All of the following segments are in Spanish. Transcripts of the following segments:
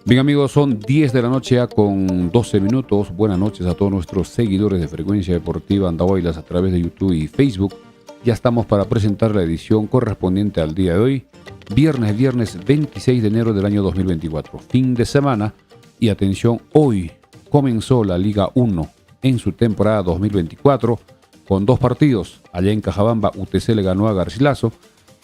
Bien amigos, son 10 de la noche ya con 12 minutos. Buenas noches a todos nuestros seguidores de Frecuencia Deportiva Andahuaylas a través de YouTube y Facebook. Ya estamos para presentar la edición correspondiente al día de hoy, viernes 26 de enero del año 2024, fin de semana. Y atención, hoy comenzó la Liga 1 en su temporada 2024 con dos partidos. Allá en Cajabamba, UTC le ganó a Garcilaso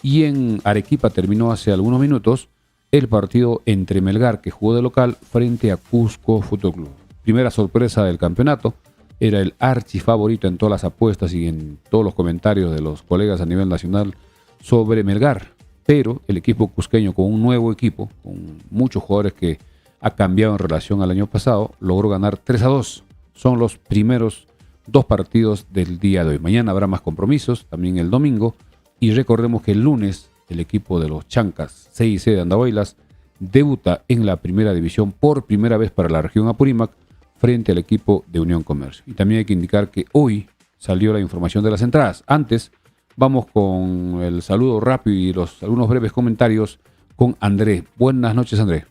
y en Arequipa terminó hace algunos minutos el partido entre Melgar, que jugó de local, frente a Cusco Fútbol Club. Primera sorpresa del campeonato, era el archifavorito en todas las apuestas y en todos los comentarios de los colegas a nivel nacional sobre Melgar. Pero el equipo cusqueño, con un nuevo equipo, con muchos jugadores que ha cambiado en relación al año pasado, logró ganar 3-2. Son los primeros dos partidos del día de hoy. Mañana habrá más compromisos, también el domingo. Y recordemos que el lunes el equipo de los Chancas CIC de Andahuaylas debuta en la primera división por primera vez para la región Apurímac frente al equipo de Unión Comercio. Y también hay que indicar que hoy salió la información de las entradas. Antes, vamos con el saludo rápido y algunos breves comentarios con André. Buenas noches, André.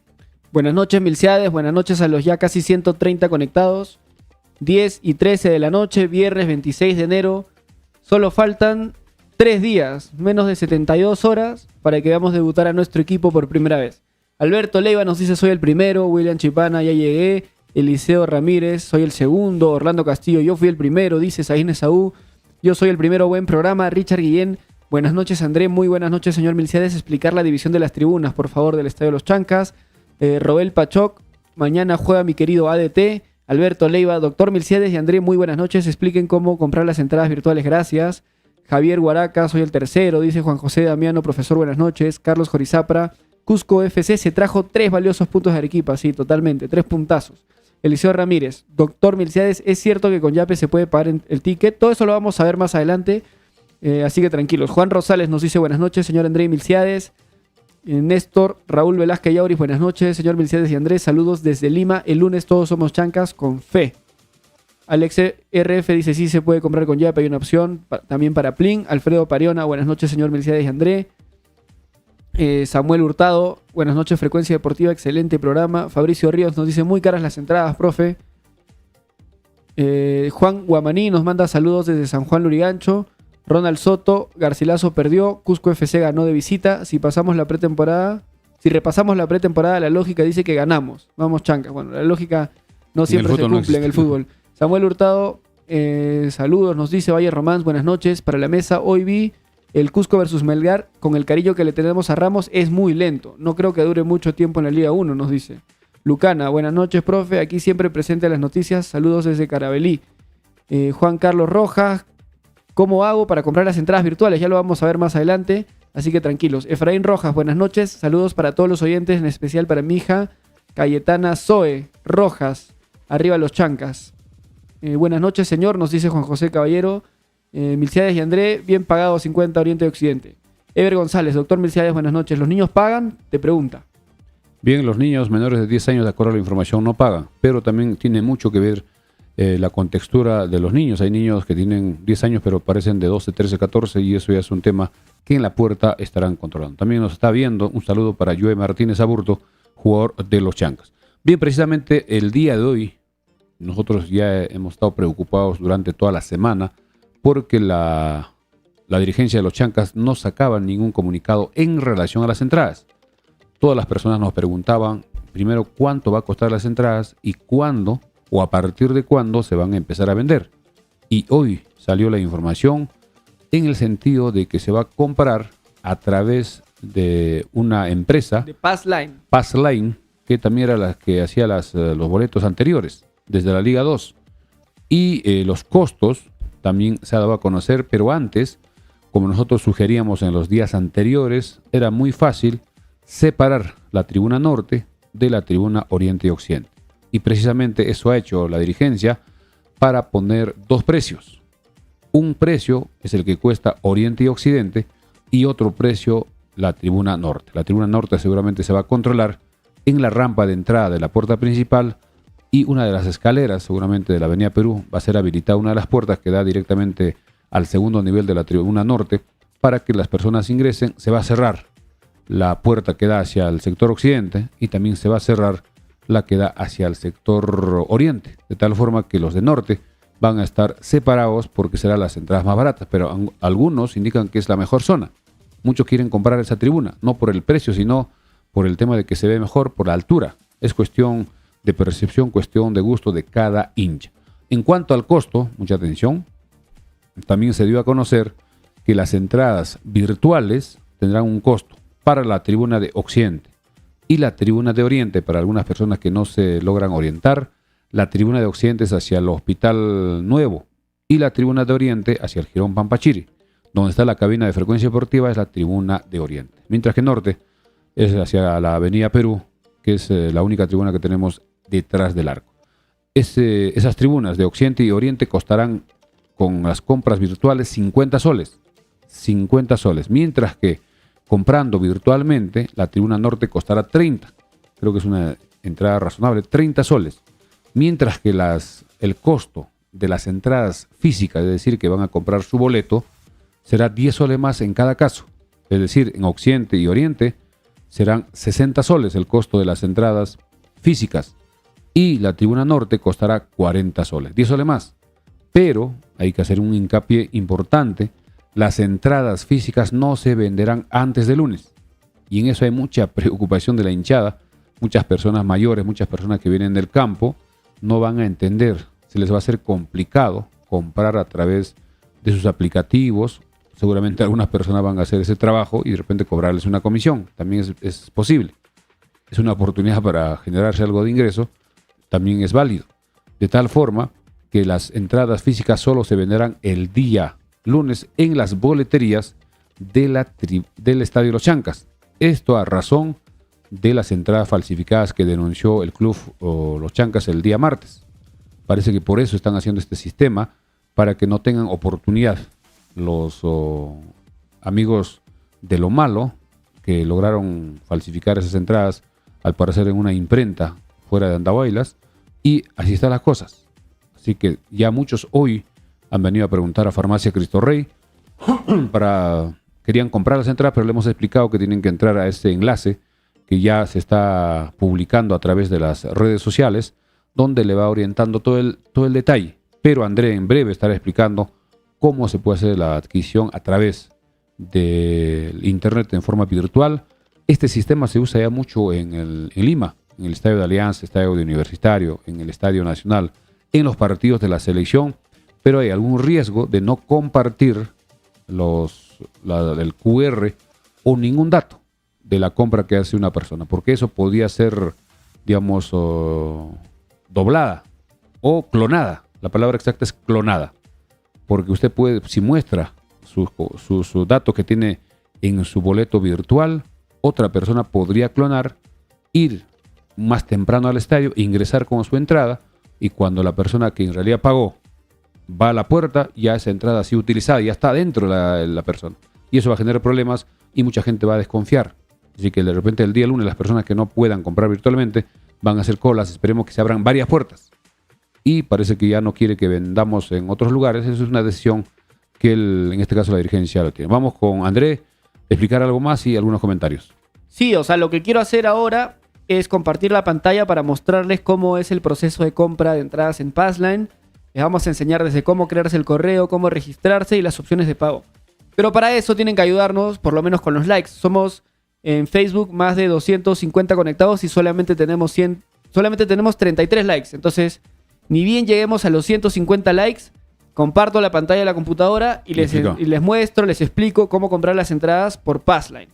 Buenas noches, Milciades. Buenas noches a los ya casi 130 conectados. 10 y 13 de la noche, viernes 26 de enero. Solo faltan 3 días, menos de 72 horas, para que veamos debutar a nuestro equipo por primera vez. Alberto Leiva nos dice: soy el primero. William Chipana: ya llegué. Eliseo Ramírez: soy el segundo. Orlando Castillo: yo fui el primero. Dice Saín Esaú: yo soy el primero. Buen programa. Richard Guillén: buenas noches, André. Muy buenas noches, señor Milciades. Explicar la división de las tribunas, por favor, del Estadio de los Chancas. Robel Pachoc: mañana juega mi querido ADT. Alberto Leiva: doctor Milciades y André, muy buenas noches. Expliquen cómo comprar las entradas virtuales. Gracias. Javier Guaraca: soy el tercero. Dice Juan José Damiano: profesor, buenas noches. Carlos Jorizapra: Cusco FC se trajo 3 valiosos puntos de Arequipa. Sí, totalmente, 3 puntazos. Eliseo Ramírez: doctor Milciades, ¿es cierto que con Yape se puede pagar el ticket? Todo eso lo vamos a ver más adelante, así que tranquilos. Juan Rosales nos dice: buenas noches, señor André Milciades. Néstor Raúl Velázquez Yauris: buenas noches, señor Milciades y Andrés. Saludos desde Lima. El lunes todos somos chancas con fe. Alex RF dice: sí se puede comprar con Yape, hay una opción también para Plin. Alfredo Pariona: buenas noches, señor Milciades y André. Samuel Hurtado: buenas noches, Frecuencia Deportiva, excelente programa. Fabricio Ríos nos dice: muy caras las entradas, profe. Juan Guamaní nos manda saludos desde San Juan Lurigancho. Ronald Soto: Garcilaso perdió, Cusco FC ganó de visita. Si repasamos la pretemporada, la lógica dice que ganamos. Vamos, chancas. Bueno, la lógica no siempre se cumple en el fútbol. Samuel Hurtado, saludos, nos dice Valle Román: buenas noches. Para la mesa, hoy vi el Cusco versus Melgar. Con el cariño que le tenemos a Ramos, es muy lento. No creo que dure mucho tiempo en la Liga 1, nos dice. Lucana: buenas noches, profe. Aquí siempre presente a las noticias. Saludos desde Carabelí. Juan Carlos Rojas: ¿cómo hago para comprar las entradas virtuales? Ya lo vamos a ver más adelante, así que tranquilos. Efraín Rojas: buenas noches. Saludos para todos los oyentes, en especial para mi hija Cayetana Zoe Rojas. Arriba los chancas. Buenas noches, señor, nos dice Juan José Caballero. Milciades y André: bien pagado, 50 Oriente y Occidente. Ever González: doctor Milciades, buenas noches. ¿Los niños pagan? Te pregunta. Bien, los niños menores de 10 años, de acuerdo a la información, no pagan, pero también tiene mucho que ver la contextura de los niños. Hay niños que tienen 10 años pero parecen de 12, 13, 14 y eso ya es un tema que en la puerta estarán controlando. También nos está viendo, un saludo para Joe Martínez Aburto, jugador de los Chancas. Bien, precisamente el día de hoy nosotros ya hemos estado preocupados durante toda la semana porque la dirigencia de los Chancas no sacaba ningún comunicado en relación a las entradas. Todas las personas nos preguntaban primero cuánto va a costar las entradas y cuándo o a partir de cuándo se van a empezar a vender. Y hoy salió la información en el sentido de que se va a comprar a través de una empresa de Passline, que también era la que hacía los boletos anteriores desde la Liga 2. Y los costos también se ha dado a conocer, pero antes, como nosotros sugeríamos en los días anteriores, era muy fácil separar la tribuna norte de la tribuna oriente y occidente. Y precisamente eso ha hecho la dirigencia para poner dos precios. Un precio es el que cuesta oriente y occidente y otro precio la tribuna norte. La tribuna norte seguramente se va a controlar en la rampa de entrada de la puerta principal y una de las escaleras seguramente de la Avenida Perú va a ser habilitada una de las puertas que da directamente al segundo nivel de la tribuna norte para que las personas ingresen. Se va a cerrar la puerta que da hacia el sector occidente y también se va a cerrar la que da hacia el sector oriente, de tal forma que los de norte van a estar separados porque serán las entradas más baratas, pero algunos indican que es la mejor zona. Muchos quieren comprar esa tribuna, no por el precio, sino por el tema de que se ve mejor, por la altura. Es cuestión de percepción, cuestión de gusto de cada hincha. En cuanto al costo, mucha atención, también se dio a conocer que las entradas virtuales tendrán un costo para la tribuna de Occidente y la tribuna de Oriente para algunas personas que no se logran orientar. La tribuna de Occidente es hacia el Hospital Nuevo y la tribuna de Oriente hacia el Jirón Pampachiri. Donde está la cabina de frecuencia deportiva es la tribuna de Oriente. Mientras que Norte es hacia la Avenida Perú, que es la única tribuna que tenemos detrás del arco. Esas tribunas de Occidente y Oriente costarán con las compras virtuales 50 soles. 50 soles. Mientras que comprando virtualmente, la tribuna norte costará 30. Creo que es una entrada razonable, 30 soles. Mientras que el costo de las entradas físicas, es decir, que van a comprar su boleto, será 10 soles más en cada caso. Es decir, en Occidente y Oriente serán 60 soles el costo de las entradas físicas. Y la tribuna norte costará 40 soles, 10 soles más. Pero hay que hacer un hincapié importante. Las entradas físicas no se venderán antes de lunes. Y en eso hay mucha preocupación de la hinchada. Muchas personas mayores, muchas personas que vienen del campo, no van a entender. Se les va a hacer complicado comprar a través de sus aplicativos. Seguramente algunas personas van a hacer ese trabajo y de repente cobrarles una comisión. También es posible. Es una oportunidad para generarse algo de ingreso. También es válido. De tal forma que las entradas físicas solo se venderán el día lunes en las boleterías del Estadio Los Chancas. Esto a razón de las entradas falsificadas que denunció el club Los Chancas el día martes. Parece que por eso están haciendo este sistema, para que no tengan oportunidad los amigos de lo malo que lograron falsificar esas entradas, al parecer en una imprenta fuera de Andahuaylas, y así están las cosas. Así que ya muchos hoy han venido a preguntar a Farmacia Cristo Rey querían comprar las entradas, pero le hemos explicado que tienen que entrar a este enlace que ya se está publicando a través de las redes sociales, donde le va orientando todo el detalle. Pero André en breve estará explicando cómo se puede hacer la adquisición a través del internet en forma virtual. Este sistema se usa ya mucho en Lima, en el Estadio de Alianza, Estadio de Universitario, en el Estadio Nacional, en los partidos de la selección, pero hay algún riesgo de no compartir el QR o ningún dato de la compra que hace una persona, porque eso podría ser, digamos, doblada o clonada. La palabra exacta es clonada, porque usted puede, si muestra sus datos que tiene en su boleto virtual, otra persona podría clonar, ir más temprano al estadio, ingresar con su entrada, y cuando la persona que en realidad pagó va a la puerta, ya esa entrada ha sido utilizada, ya está dentro la persona. Y eso va a generar problemas y mucha gente va a desconfiar. Así que de repente el día lunes las personas que no puedan comprar virtualmente van a hacer colas. Esperemos que se abran varias puertas. Y parece que ya no quiere que vendamos en otros lugares. Eso es una decisión que en este caso la dirigencia lo tiene. Vamos con André, explicar algo más y algunos comentarios. Sí, o sea, lo que quiero hacer ahora es compartir la pantalla para mostrarles cómo es el proceso de compra de entradas en Passline. Les vamos a enseñar desde cómo crearse el correo, cómo registrarse y las opciones de pago. Pero para eso tienen que ayudarnos, por lo menos con los likes. Somos en Facebook más de 250 conectados y solamente tenemos 33 likes. Entonces, ni bien lleguemos a los 150 likes, comparto la pantalla de la computadora y les muestro, les explico cómo comprar las entradas por Passline.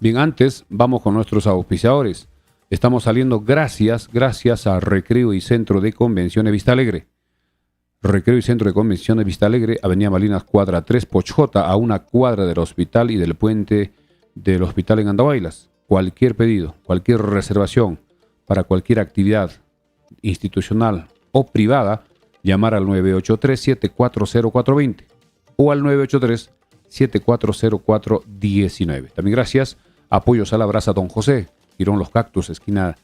Bien, antes vamos con nuestros auspiciadores. Estamos saliendo gracias a Recreo y Centro de Convenciones Vista Alegre. Recreo y Centro de Convenciones Vista Alegre, Avenida Malinas, cuadra 3, Pochjota, a una cuadra del hospital y del puente del hospital en Andahuaylas. Cualquier pedido, cualquier reservación para cualquier actividad institucional o privada, llamar al 983-740420 o al 983-740419. También gracias a Pollos a la Brasa Don José, Girón Los Cactus, esquina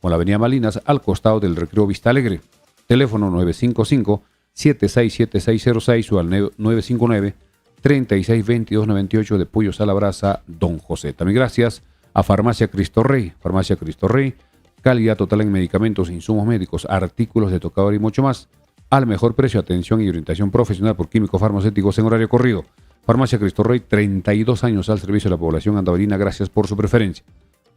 con la Avenida Malinas, al costado del Recreo Vista Alegre. Teléfono 955-767606 o al 959-362298 de Pollos a la Brasa Don José. También gracias a Farmacia Cristo Rey. Farmacia Cristo Rey, calidad total en medicamentos, insumos médicos, artículos de tocador y mucho más, al mejor precio, atención y orientación profesional por químicos farmacéuticos en horario corrido. Farmacia Cristo Rey, 32 años al servicio de la población andahuaylina. Gracias por su preferencia.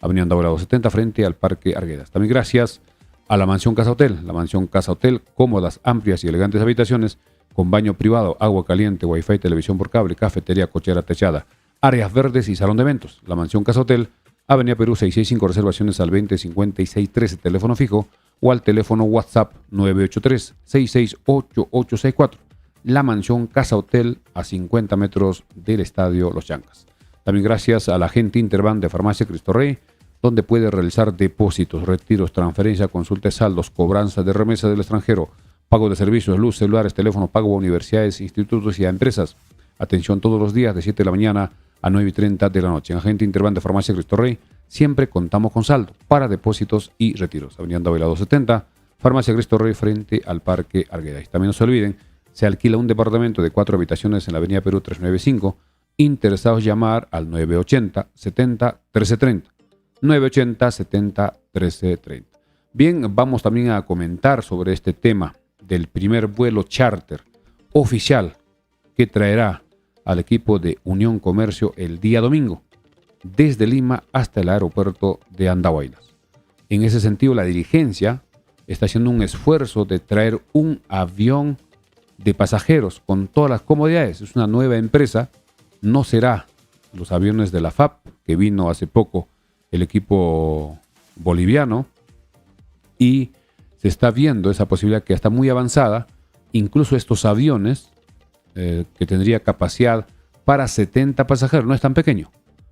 Avenida Andahuayla 270 frente al Parque Arguedas. También gracias a la Mansión Casa Hotel. La Mansión Casa Hotel, cómodas, amplias y elegantes habitaciones con baño privado, agua caliente, wifi, televisión por cable, cafetería, cochera techada, áreas verdes y salón de eventos. La Mansión Casa Hotel, Avenida Perú 665, reservaciones al 205613, teléfono fijo o al teléfono WhatsApp 983-668864. La Mansión Casa Hotel, a 50 metros del Estadio Los Chancas. También gracias a la agente Interbank de Farmacia Cristo Rey, donde puede realizar depósitos, retiros, transferencia, consultas, saldos, cobranza de remesas del extranjero, pago de servicios, luz, celulares, teléfono, pago a universidades, institutos y a empresas. Atención todos los días de 7 de la mañana a 9:30 de la noche. En agente Interbank de Farmacia Cristo Rey siempre contamos con saldo para depósitos y retiros. Avenida Andahuayla 270, Farmacia Cristo Rey frente al Parque Arguedas. Y también no se olviden, se alquila un departamento de 4 habitaciones en la Avenida Perú 395. Interesados llamar al 980 70 1330. 980 70 1330. Bien, vamos también a comentar sobre este tema del primer vuelo charter oficial que traerá al equipo de Unión Comercio el día domingo, desde Lima hasta el aeropuerto de Andahuaylas. En ese sentido, la dirigencia está haciendo un esfuerzo de traer un avión de pasajeros con todas las comodidades. Es una nueva empresa, no será los aviones de la FAP, que vino hace poco el equipo boliviano, y se está viendo esa posibilidad que está muy avanzada. Incluso estos aviones, que tendría capacidad para 70 pasajeros, no es tan pequeño,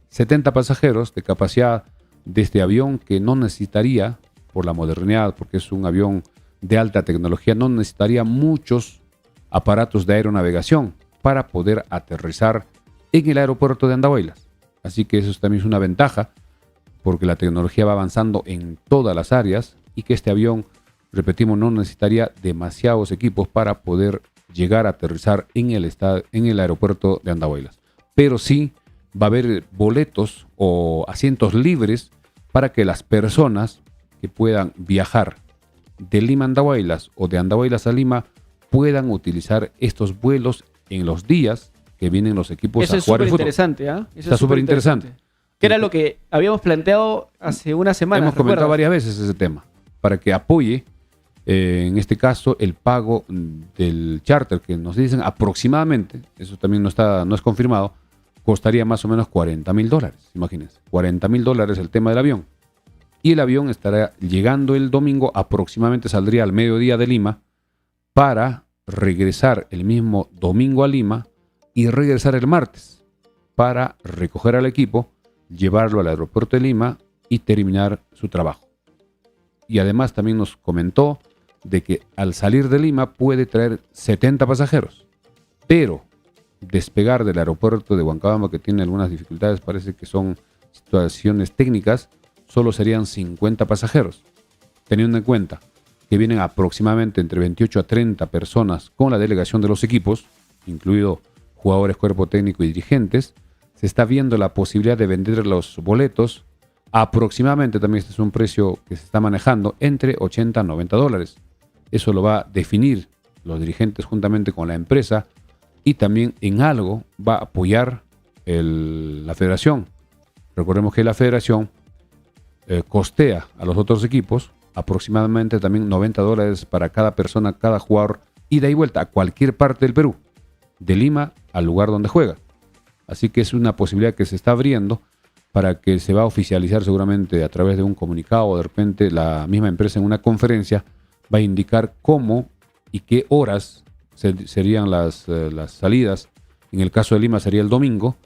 70 pasajeros de capacidad de este avión, que no necesitaría, por la modernidad, porque es un avión de alta tecnología, no necesitaría muchos aparatos de aeronavegación para poder aterrizar en el aeropuerto de Andahuaylas. Así que eso también es una ventaja, porque la tecnología va avanzando en todas las áreas y que este avión, repetimos, no necesitaría demasiados equipos para poder llegar a aterrizar en el aeropuerto de Andahuaylas. Pero sí va a haber boletos o asientos libres para que las personas que puedan viajar de Lima a Andahuaylas o de Andahuaylas a Lima puedan utilizar estos vuelos en los días que vienen los equipos eso a jugar el fútbol. Interesante, ¿eh? Eso está súper interesante. Que era lo que habíamos planteado hace una semana. Hemos comentado varias veces ese tema, para que apoye, en este caso, el pago del charter, que nos dicen aproximadamente, eso también no es confirmado, costaría más o menos $40,000, imagínense, $40,000 el tema del avión. Y el avión estará llegando el domingo, aproximadamente saldría al mediodía de Lima, para regresar el mismo domingo a Lima y regresar el martes para recoger al equipo, llevarlo al aeropuerto de Lima y terminar su trabajo. Y además también nos comentó de que al salir de Lima puede traer 70 pasajeros, pero despegar del aeropuerto de Huancabamba, que tiene algunas dificultades, parece que son situaciones técnicas, solo serían 50 pasajeros, teniendo en cuenta que vienen aproximadamente entre 28 a 30 personas con la delegación de los equipos, incluido jugadores, cuerpo técnico y dirigentes. Se está viendo la posibilidad de vender los boletos aproximadamente, también este es un precio que se está manejando, entre $80 a $90. Eso lo va a definir los dirigentes juntamente con la empresa, y también en algo va a apoyar la federación. Recordemos que la federación costea a los otros equipos aproximadamente también $90 para cada persona, cada jugador, ida y vuelta a cualquier parte del Perú, de Lima al lugar donde juega. Así que es una posibilidad que se está abriendo, para que se va a oficializar seguramente a través de un comunicado, o de repente la misma empresa en una conferencia va a indicar cómo y qué horas serían las salidas. En el caso de Lima sería el domingo,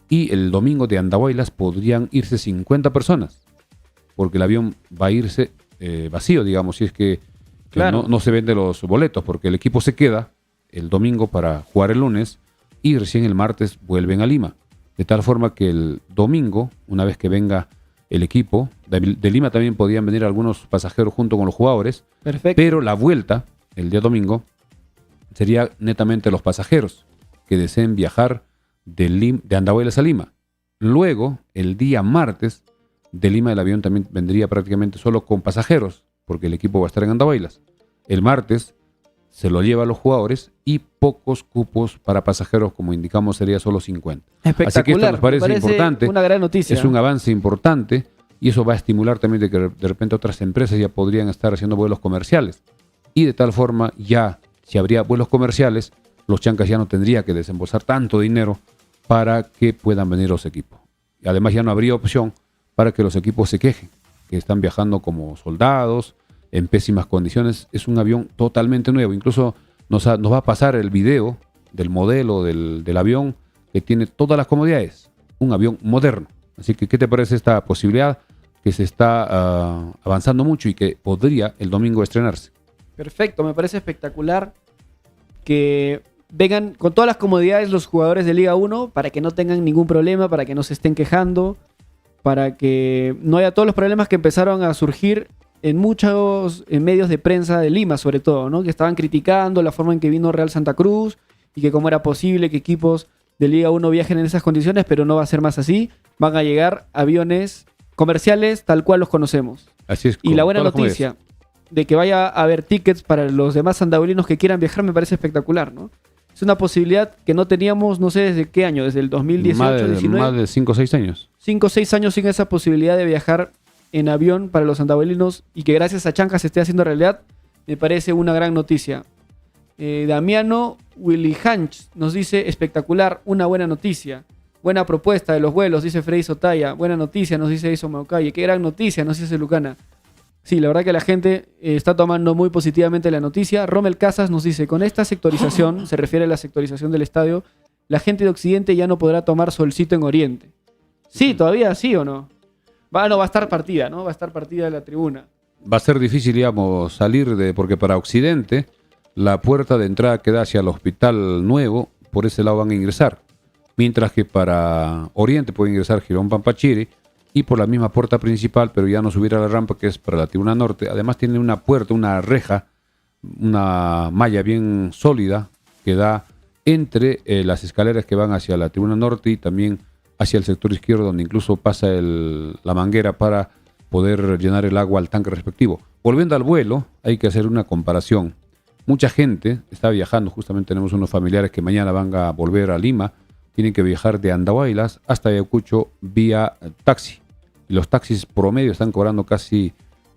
y el domingo de Andahuaylas podrían irse 50 personas, porque el avión va a irse vacío, digamos, si es que claro, no se venden los boletos, porque el equipo se queda el domingo para jugar el lunes y recién el martes vuelven a Lima. De tal forma que el domingo, una vez que venga el equipo, de Lima también podían venir algunos pasajeros junto con los jugadores. Perfecto. Pero la vuelta, el día domingo, sería netamente los pasajeros que deseen viajar de Andahuaylas a Lima. Luego, el día martes, De Lima el avión también vendría prácticamente solo con pasajeros, porque el equipo va a estar en Andahuaylas. El martes se lo lleva a los jugadores y pocos cupos para pasajeros, como indicamos, sería solo 50. Espectacular. Así que esto nos parece me importante. Una gran noticia. Es un avance importante y eso va a estimular también de que de repente otras empresas ya podrían estar haciendo vuelos comerciales. Y de tal forma ya, si habría vuelos comerciales, los chancas ya no tendrían que desembolsar tanto dinero para que puedan venir los equipos. Y además ya no habría opción para que los equipos se quejen, que están viajando como soldados, en pésimas condiciones. Es un avión totalmente nuevo. Incluso nos va a pasar el video del modelo del avión, que tiene todas las comodidades. Un avión moderno. Así que, ¿qué te parece esta posibilidad que se está avanzando mucho y que podría el domingo estrenarse? Perfecto, me parece espectacular que vengan con todas las comodidades los jugadores de Liga 1 para que no tengan ningún problema, para que no se estén quejando, para que no haya todos los problemas que empezaron a surgir en muchos medios de prensa de Lima, sobre todo, ¿no? Que estaban criticando la forma en que vino Real Santa Cruz y que cómo era posible que equipos de Liga 1 viajen en esas condiciones, pero no va a ser más así. Van a llegar aviones comerciales tal cual los conocemos. Así es. Y la buena noticia de que vaya a haber tickets para los demás sandabuelinos que quieran viajar me parece espectacular, ¿no? Es una posibilidad que no teníamos, no sé desde qué año, desde el 2018, 19. Más de 5 o 6 años. 5 o 6 años sin esa posibilidad de viajar en avión para los sandabuelinos y que gracias a Chancas se esté haciendo realidad, me parece una gran noticia. Damiano Willy Hanch nos dice, espectacular, una buena noticia. Buena propuesta de los vuelos, dice Freddy Sotaya. Buena noticia, nos dice Iso Maucalle. Qué gran noticia, nos dice Lucana. Sí, la verdad que la gente está tomando muy positivamente la noticia. Rommel Casas nos dice, con esta sectorización, se refiere a la sectorización del estadio, la gente de Occidente ya no podrá tomar solcito en Oriente. Sí, todavía sí o no. Va a estar partida, ¿no? Va a estar partida la tribuna. Va a ser difícil, digamos, porque para Occidente, la puerta de entrada que da hacia el Hospital Nuevo, por ese lado van a ingresar. Mientras que para Oriente puede ingresar Girón Pampachiri y por la misma puerta principal, pero ya no subir a la rampa que es para la tribuna norte. Además tiene una puerta, una reja, una malla bien sólida que da entre las escaleras que van hacia la tribuna norte y también hacia el sector izquierdo, donde incluso pasa la manguera para poder llenar el agua al tanque respectivo. Volviendo al vuelo, hay que hacer una comparación. Mucha gente está viajando, justamente tenemos unos familiares que mañana van a volver a Lima, tienen que viajar de Andahuaylas hasta Ayacucho vía taxi. Y los taxis promedio están cobrando casi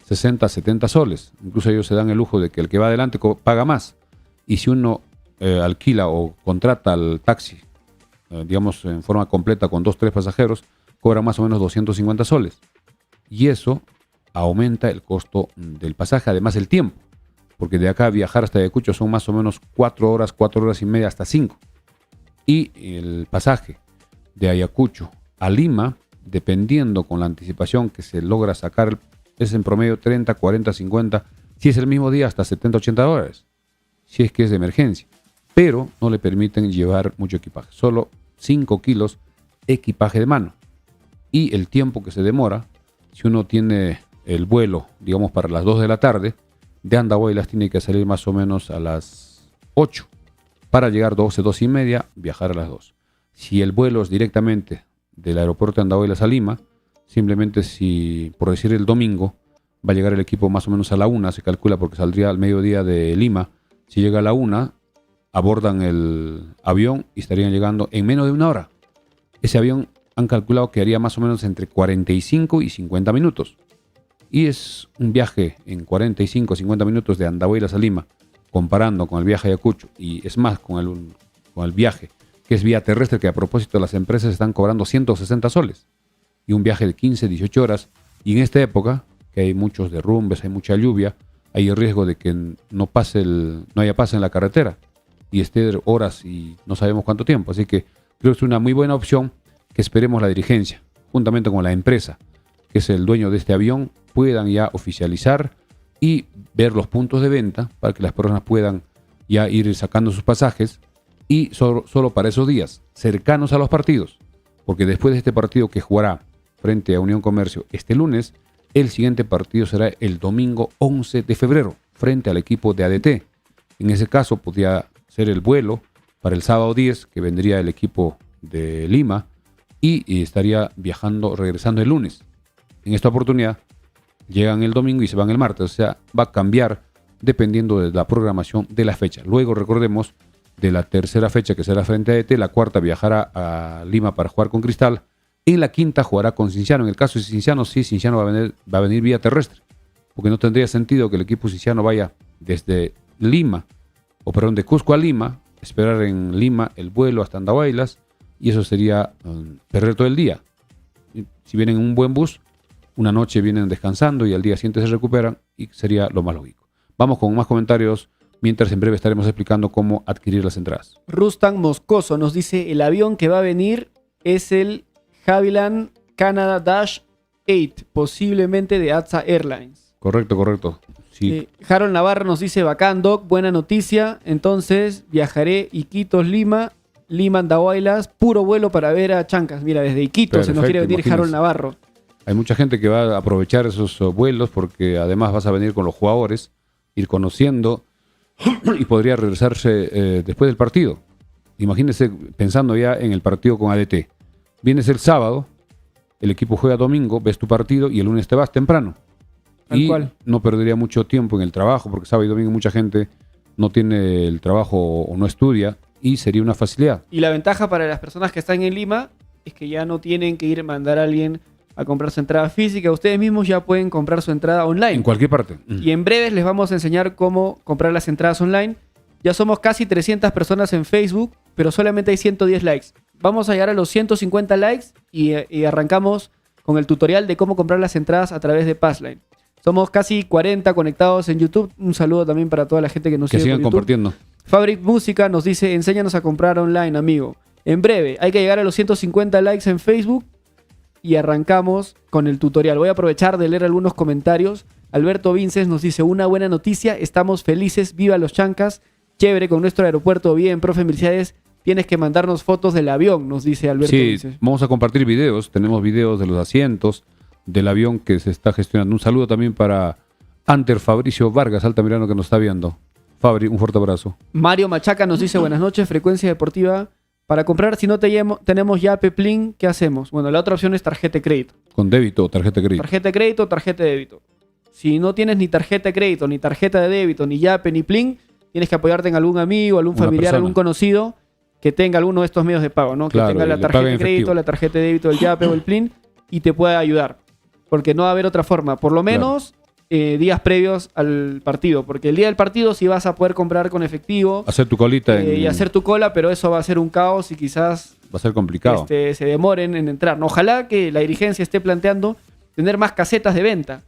60, 70 soles. Incluso ellos se dan el lujo de que el que va adelante paga más. Y si uno alquila o contrata al taxi, digamos en forma completa con 2 o 3 pasajeros, cobra más o menos 250 soles. Y eso aumenta el costo del pasaje, además el tiempo. Porque de acá a viajar hasta Ayacucho son más o menos 4 horas y media hasta 5. Y el pasaje de Ayacucho a Lima, dependiendo con la anticipación que se logra sacar, es en promedio 30, 40, 50, si es el mismo día hasta 70, 80 dólares, si es que es de emergencia. Pero no le permiten llevar mucho equipaje, solo 5 kilos equipaje de mano. Y el tiempo que se demora, si uno tiene el vuelo, digamos para las 2 de la tarde, de Andahuaylas tiene que salir más o menos a las 8 para llegar 12, 2 y media, viajar a las 2. Si el vuelo es directamente del aeropuerto de Andahuaylas a Lima, simplemente si, por decir el domingo, va a llegar el equipo más o menos a la 1, se calcula porque saldría al mediodía de Lima. Si llega a la 1, abordan el avión y estarían llegando en menos de 1 hora. Ese avión han calculado que haría más o menos entre 45 y 50 minutos. Y es un viaje en 45 o 50 minutos de Andahuaylas a Lima, comparando con el viaje a Ayacucho, y es más, con el viaje que es vía terrestre, que a propósito las empresas están cobrando 160 soles. Y un viaje de 15, 18 horas. Y en esta época, que hay muchos derrumbes, hay mucha lluvia, hay el riesgo de que no haya pase en la carretera y esté horas y no sabemos cuánto tiempo. Así que creo que es una muy buena opción que esperemos la dirigencia, juntamente con la empresa, que es el dueño de este avión, puedan ya oficializar y ver los puntos de venta para que las personas puedan ya ir sacando sus pasajes y solo para esos días, cercanos a los partidos, porque después de este partido que jugará frente a Unión Comercio este lunes, el siguiente partido será el domingo 11 de febrero, frente al equipo de ADT. En ese caso podría ser el vuelo para el sábado 10, que vendría el equipo de Lima, y estaría regresando el lunes. en esta oportunidad llegan el domingo y se van el martes. O sea, va a cambiar dependiendo de la programación de la fecha. Luego, recordemos, de la tercera fecha que será frente a ET, la cuarta viajará a Lima para jugar con Cristal. En la quinta jugará con Cienciano. En el caso de Cienciano, sí, Cienciano va a venir vía terrestre, porque no tendría sentido que el equipo cienciano vaya desde Lima, de Cusco a Lima, esperar en Lima el vuelo hasta Andahuaylas, y eso sería perder todo el día. Si vienen en un buen bus, una noche vienen descansando y al día siguiente se recuperan, y sería lo más lógico. Vamos con más comentarios, mientras en breve estaremos explicando cómo adquirir las entradas. Rustam Moscoso nos dice, el avión que va a venir es el Havilland Canada Dash 8, posiblemente de ATSA Airlines. Correcto. Sí. Harold Navarro nos dice, bacán, Doc, buena noticia. Entonces viajaré Iquitos, Lima, Andahuaylas, puro vuelo para ver a Chancas. Mira, desde Iquitos Perfecto, se nos quiere venir imagínense. Harold Navarro. Hay mucha gente que va a aprovechar esos vuelos porque además vas a venir con los jugadores, ir conociendo y podría regresarse después del partido. Imagínese pensando ya en el partido con ADT. Vienes el sábado, el equipo juega domingo, ves tu partido y el lunes te vas temprano. Tal cual. No perdería mucho tiempo en el trabajo, porque sábado y domingo mucha gente no tiene el trabajo o no estudia, y sería una facilidad. Y la ventaja para las personas que están en Lima es que ya no tienen que ir a mandar a alguien a comprar su entrada física. Ustedes mismos ya pueden comprar su entrada online. En cualquier parte. Y en breves les vamos a enseñar cómo comprar las entradas online. Ya somos casi 300 personas en Facebook, pero solamente hay 110 likes. Vamos a llegar a los 150 likes y arrancamos con el tutorial de cómo comprar las entradas a través de Passline. Somos casi 40 conectados en YouTube. Un saludo también para toda la gente que nos Que sigue sigan por YouTube. compartiendo. Fabric Música nos dice, enséñanos a comprar online, amigo. En breve, hay que llegar a los 150 likes en Facebook y arrancamos con el tutorial. Voy a aprovechar de leer algunos comentarios. Alberto Vinces nos dice, una buena noticia, estamos felices, viva los Chancas, chévere con nuestro aeropuerto, bien, profe Mercedes, tienes que mandarnos fotos del avión, nos dice Alberto Sí, Vinces. vamos a compartir videos, tenemos videos de los asientos, del avión que se está gestionando. Un saludo también para Anter Fabricio Vargas, Altamirano, que nos está viendo. Fabri, un fuerte abrazo. Mario Machaca nos dice, buenas noches, Frecuencia Deportiva. Para comprar, si no tenemos ya Peplin, ¿qué hacemos? Bueno, la otra opción es tarjeta de crédito. Con débito o tarjeta de crédito. Tarjeta de crédito, tarjeta de débito. Si no tienes ni tarjeta de crédito, ni tarjeta de débito, ni Yape, ni Plin, tienes que apoyarte en algún amigo, algún Una familiar, persona. algún conocido que tenga alguno de estos medios de pago, ¿no? Claro, que tenga y la le tarjeta pague de en crédito, efectivo. la tarjeta de débito, el Yape o el Plin, y te pueda ayudar. Porque no va a haber otra forma. Por lo menos días previos al partido. Porque el día del partido sí vas a poder comprar con efectivo Hacer tu colita y hacer tu cola, pero eso va a ser un caos y quizás va a ser complicado. se demoren en entrar, ¿no? Ojalá que la dirigencia esté planteando tener más casetas de venta.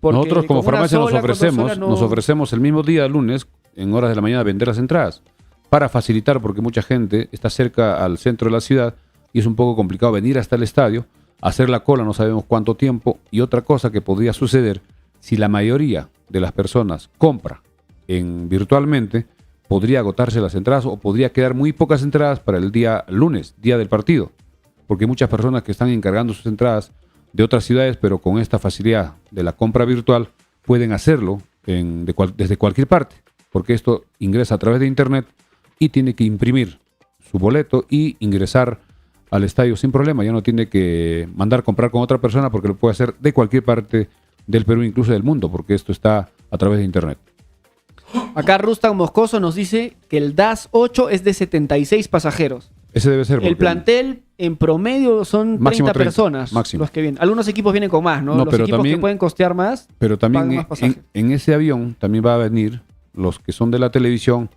Porque Nosotros como con una farmacia sola, con dos solas, no- nos ofrecemos el mismo día, lunes, en horas de la mañana, vender las entradas para facilitar, porque mucha gente está cerca al centro de la ciudad y es un poco complicado venir hasta el estadio, hacer la cola, no sabemos cuánto tiempo. Y otra cosa que podría suceder, si la mayoría de las personas compra virtualmente, podría agotarse las entradas o podría quedar muy pocas entradas para el día lunes, día del partido, porque muchas personas que están encargando sus entradas de otras ciudades, pero con esta facilidad de la compra virtual, pueden hacerlo desde cualquier parte, porque esto ingresa a través de internet y tiene que imprimir su boleto y ingresar al estadio sin problema. Ya no tiene que mandar comprar con otra persona, porque lo puede hacer de cualquier parte del Perú, incluso del mundo, porque esto está a través de internet. Acá Rustam Moscoso nos dice que el DAS 8 es de 76 pasajeros. Ese debe ser. El porque- plantel en promedio son Máximo 30 personas máximo. los que vienen. Algunos equipos vienen con más, ¿no? No, Los pero equipos también- que pueden costear más. Pero también pagan más pasaje. en ese avión también va a venir los que son de la televisión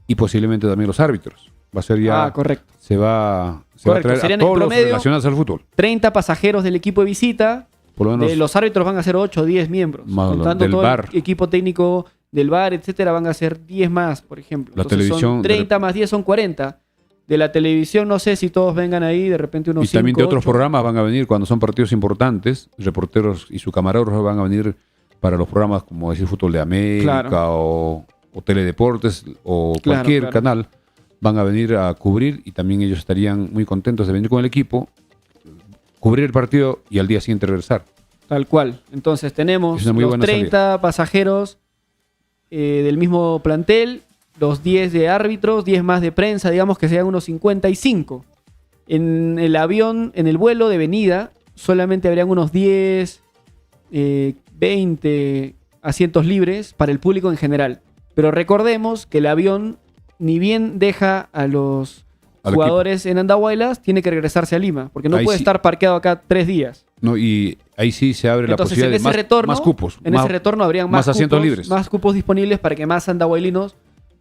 y posiblemente también los árbitros. Va a ser ya. Correcto. Se va a Correcto, traer a serían en todos los promedio relacionados al fútbol. 30 pasajeros del equipo de visita. Por lo menos. Los árbitros van a ser 8 o 10 miembros. Más Contando del todo VAR. el equipo técnico del VAR, etcétera, van a ser 10 más, por ejemplo. La Entonces televisión, son 30 más 10 son 40. De la televisión no sé si todos vengan ahí, de repente unos Y también 5, de otros 8. programas van a venir cuando son partidos importantes. Reporteros y su camarógrafo van a venir para los programas como decir Fútbol de América o Teledeportes o Claro, cualquier claro. canal. Van a venir a cubrir y también ellos estarían muy contentos de venir con el equipo, cubrir el partido y al día siguiente regresar. Tal cual. Entonces tenemos Es una muy los buena 30 pasajeros del mismo plantel, los 10 de árbitros, 10 más de prensa, digamos que sean unos 55. En el avión, en el vuelo de venida, solamente habrían unos 10, 20 asientos libres para el público en general. Pero recordemos que el avión ni bien deja a los jugadores en Andahuaylas, tiene que regresarse a Lima, porque no puede estar parqueado acá 3 días. No, y ahí sí se abre la posibilidad de más cupos. En ese retorno habrían más asientos cupos, libres. Más cupos disponibles para que más andahuaylinos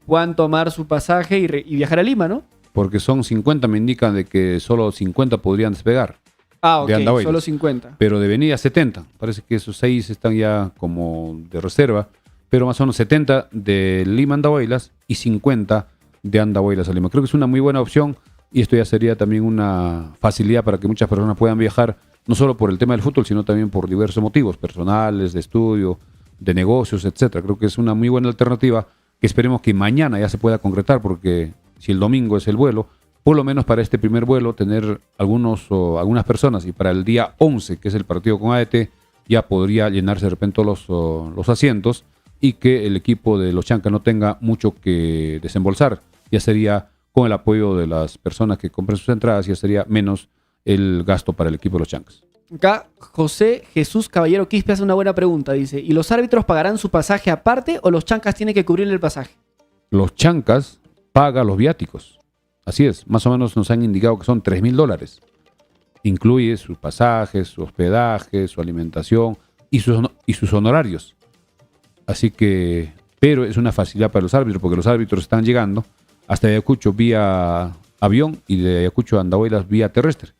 puedan tomar su pasaje y viajar a Lima, ¿no? Porque son 50, me indican de que solo 50 podrían despegar. Ah, ok, solo 50. Pero de venida 70. Parece que esos 6 están ya como de reserva. Pero más o menos 70 de Lima a Andahuaylas y 50 de Andahuaylas a Lima. Creo que es una muy buena opción y esto ya sería también una facilidad para que muchas personas puedan viajar, no solo por el tema del fútbol, sino también por diversos motivos personales, de estudio, de negocios, etcétera. Creo que es una muy buena alternativa que esperemos que mañana ya se pueda concretar, porque si el domingo es el vuelo, por lo menos para este primer vuelo tener algunas personas, y para el día 11, que es el partido con AET, ya podría llenarse de repente los asientos y que el equipo de los Chancas no tenga mucho que desembolsar. Ya sería con el apoyo de las personas que compren sus entradas, ya sería menos el gasto para el equipo de los Chancas. Acá José Jesús Caballero Quispe hace una buena pregunta. Dice, ¿y los árbitros pagarán su pasaje aparte o los Chancas tienen que cubrirle el pasaje? Los Chancas pagan los viáticos. Así es, más o menos nos han indicado que son $3,000. Incluye sus pasajes, su hospedaje, su alimentación y sus honorarios. Así que, pero es una facilidad para los árbitros, porque los árbitros están llegando hasta Ayacucho vía avión y de Ayacucho a Andahuaylas vía terrestre.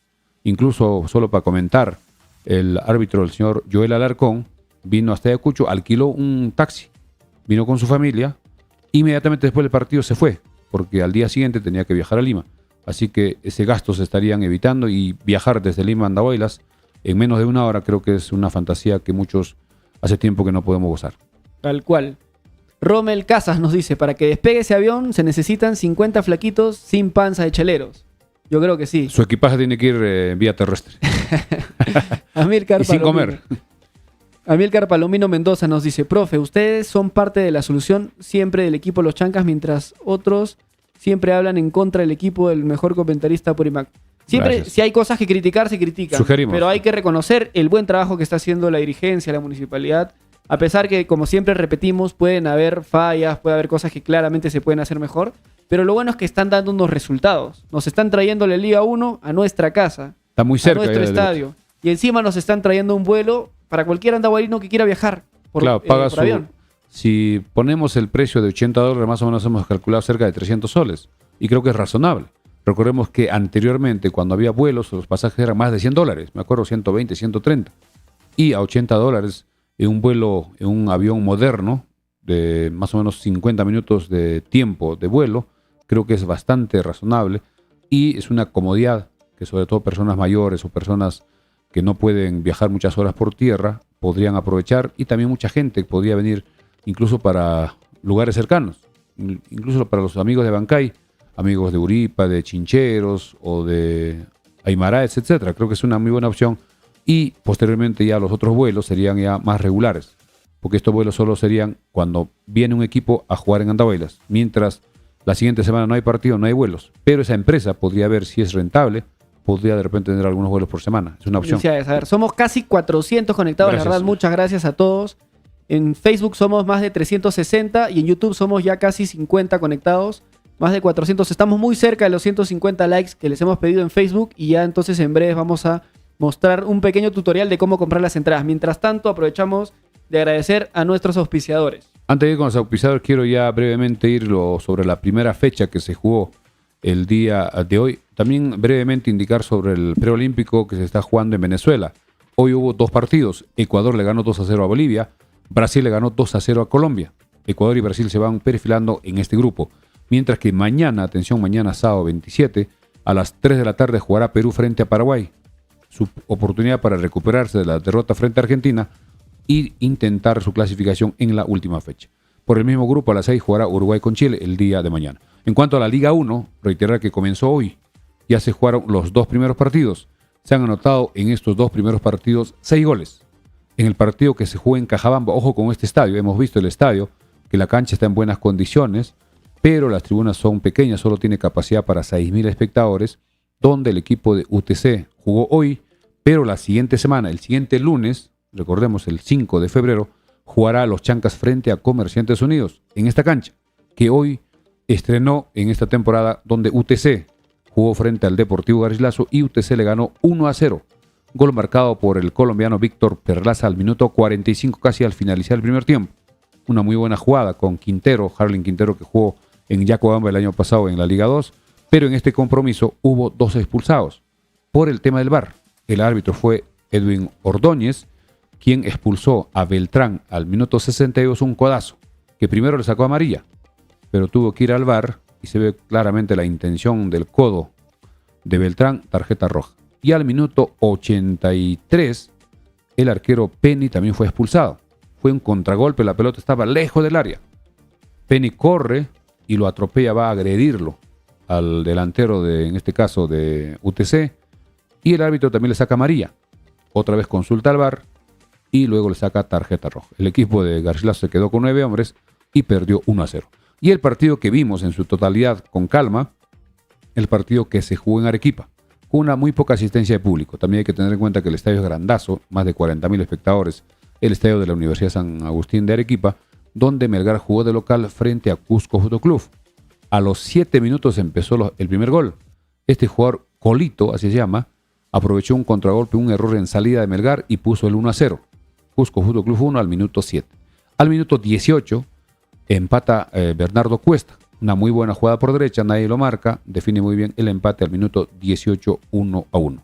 Incluso, solo para comentar, el árbitro, el señor Joel Alarcón, vino hasta Ayacucho, alquiló un taxi, vino con su familia, inmediatamente después del partido se fue, porque al día siguiente tenía que viajar a Lima. Así que ese gasto se estarían evitando, y viajar desde Lima a Andahuaylas en menos de una hora creo que es una fantasía que muchos hace tiempo que no podemos gozar. Tal cual. Rommel Casas nos dice, para que despegue ese avión se necesitan 50 flaquitos sin panza de cheleros. Yo creo que sí. Su equipaje tiene que ir vía terrestre. Amílcar y sin comer. Amílcar Palomino Mendoza nos dice, profe, ustedes son parte de la solución siempre del equipo Los Chancas, mientras otros siempre hablan en contra del equipo del mejor comentarista Purimac. Siempre, gracias. Si hay cosas que criticar, se critican. Sugerimos. Pero hay que reconocer el buen trabajo que está haciendo la dirigencia, la municipalidad. A pesar que, como siempre repetimos, pueden haber fallas, puede haber cosas que claramente se pueden hacer mejor. Pero lo bueno es que están dando unos resultados. Nos están trayendo la Liga 1 a nuestra casa. Está muy cerca. A nuestro estadio. Y encima nos están trayendo un vuelo para cualquier andahuayno que quiera viajar por avión. Si ponemos el precio de $80, más o menos hemos calculado cerca de 300 soles. Y creo que es razonable. Recordemos que anteriormente, cuando había vuelos, los pasajes eran más de $100. Me acuerdo, 120, 130. Y a $80 en un vuelo, en un avión moderno, de más o menos 50 minutos de tiempo de vuelo, creo que es bastante razonable. Y es una comodidad que sobre todo personas mayores o personas que no pueden viajar muchas horas por tierra podrían aprovechar, y también mucha gente podría venir incluso para lugares cercanos, incluso para los amigos de Bancay, amigos de Uripa, de Chincheros o de Aymaraes, etcétera. Creo que es una muy buena opción, y posteriormente ya los otros vuelos serían ya más regulares, porque estos vuelos solo serían cuando viene un equipo a jugar en Andahuaylas, mientras la siguiente semana no hay partido, no hay vuelos, pero esa empresa podría ver si es rentable, podría de repente tener algunos vuelos por semana. Es una opción. A ver, somos casi 400 conectados, gracias. La verdad, muchas gracias a todos. En Facebook somos más de 360 y en YouTube somos ya casi 50 conectados, más de 400. Estamos muy cerca de los 150 likes que les hemos pedido en Facebook, y ya entonces en breve vamos a mostrar un pequeño tutorial de cómo comprar las entradas. Mientras tanto, aprovechamos de agradecer a nuestros auspiciadores. Antes de ir con los auspiciadores, quiero ya brevemente ir sobre la primera fecha que se jugó el día de hoy. También brevemente indicar sobre el preolímpico que se está jugando en Venezuela. Hoy hubo 2 partidos. Ecuador le ganó 2-0 a Bolivia. Brasil le ganó 2-0 a Colombia. Ecuador y Brasil se van perfilando en este grupo. Mientras que mañana, atención, mañana sábado 27, a las 3 de la tarde jugará Perú frente a Paraguay. Su oportunidad para recuperarse de la derrota frente a Argentina y intentar su clasificación en la última fecha. Por el mismo grupo, a las 6 jugará Uruguay con Chile el día de mañana. En cuanto a la Liga 1, reiterar que comenzó hoy. Ya se jugaron los 2 primeros partidos. Se han anotado en estos 2 primeros partidos 6 goles. En el partido que se jugó en Cajabamba, ojo con este estadio, hemos visto el estadio, que la cancha está en buenas condiciones, pero las tribunas son pequeñas, solo tiene capacidad para 6.000 espectadores, donde el equipo de UTC jugó hoy, pero la siguiente semana, el siguiente lunes, recordemos el 5 de febrero, jugará a los Chancas frente a Comerciantes Unidos en esta cancha, que hoy estrenó en esta temporada, donde UTC jugó frente al Deportivo Garcilaso y UTC le ganó 1-0. Gol marcado por el colombiano Víctor Perlaza al minuto 45, casi al finalizar el primer tiempo. Una muy buena jugada con Quintero, Harlen Quintero, que jugó en Yacobamba el año pasado en la Liga 2, pero en este compromiso hubo 2 expulsados por el tema del VAR. El árbitro fue Edwin Ordóñez, quien expulsó a Beltrán al minuto 62, un codazo, que primero le sacó amarilla, pero tuvo que ir al VAR y se ve claramente la intención del codo de Beltrán, tarjeta roja. Y al minuto 83, el arquero Penny también fue expulsado. Fue un contragolpe, la pelota estaba lejos del área. Penny corre y lo atropella, va a agredirlo al delantero, en este caso de UTC, y el árbitro también le saca amarilla. Otra vez consulta al VAR y luego le saca tarjeta roja. El equipo de Garcilaso se quedó con 9 hombres y perdió 1-0. Y el partido que vimos en su totalidad con calma, el partido que se jugó en Arequipa, con una muy poca asistencia de público. También hay que tener en cuenta que el estadio es grandazo, más de 40.000 espectadores, el estadio de la Universidad San Agustín de Arequipa, donde Melgar jugó de local frente a Cusco Fútbol Club. A los 7 minutos empezó el primer gol. Este jugador, Colito, así se llama, aprovechó un contragolpe, un error en salida de Melgar y puso el 1-0. Cusco Fútbol Club 1 al minuto 7. Al minuto 18 empata Bernardo Cuesta. Una muy buena jugada por derecha, nadie lo marca, define muy bien el empate al minuto 18, 1-1.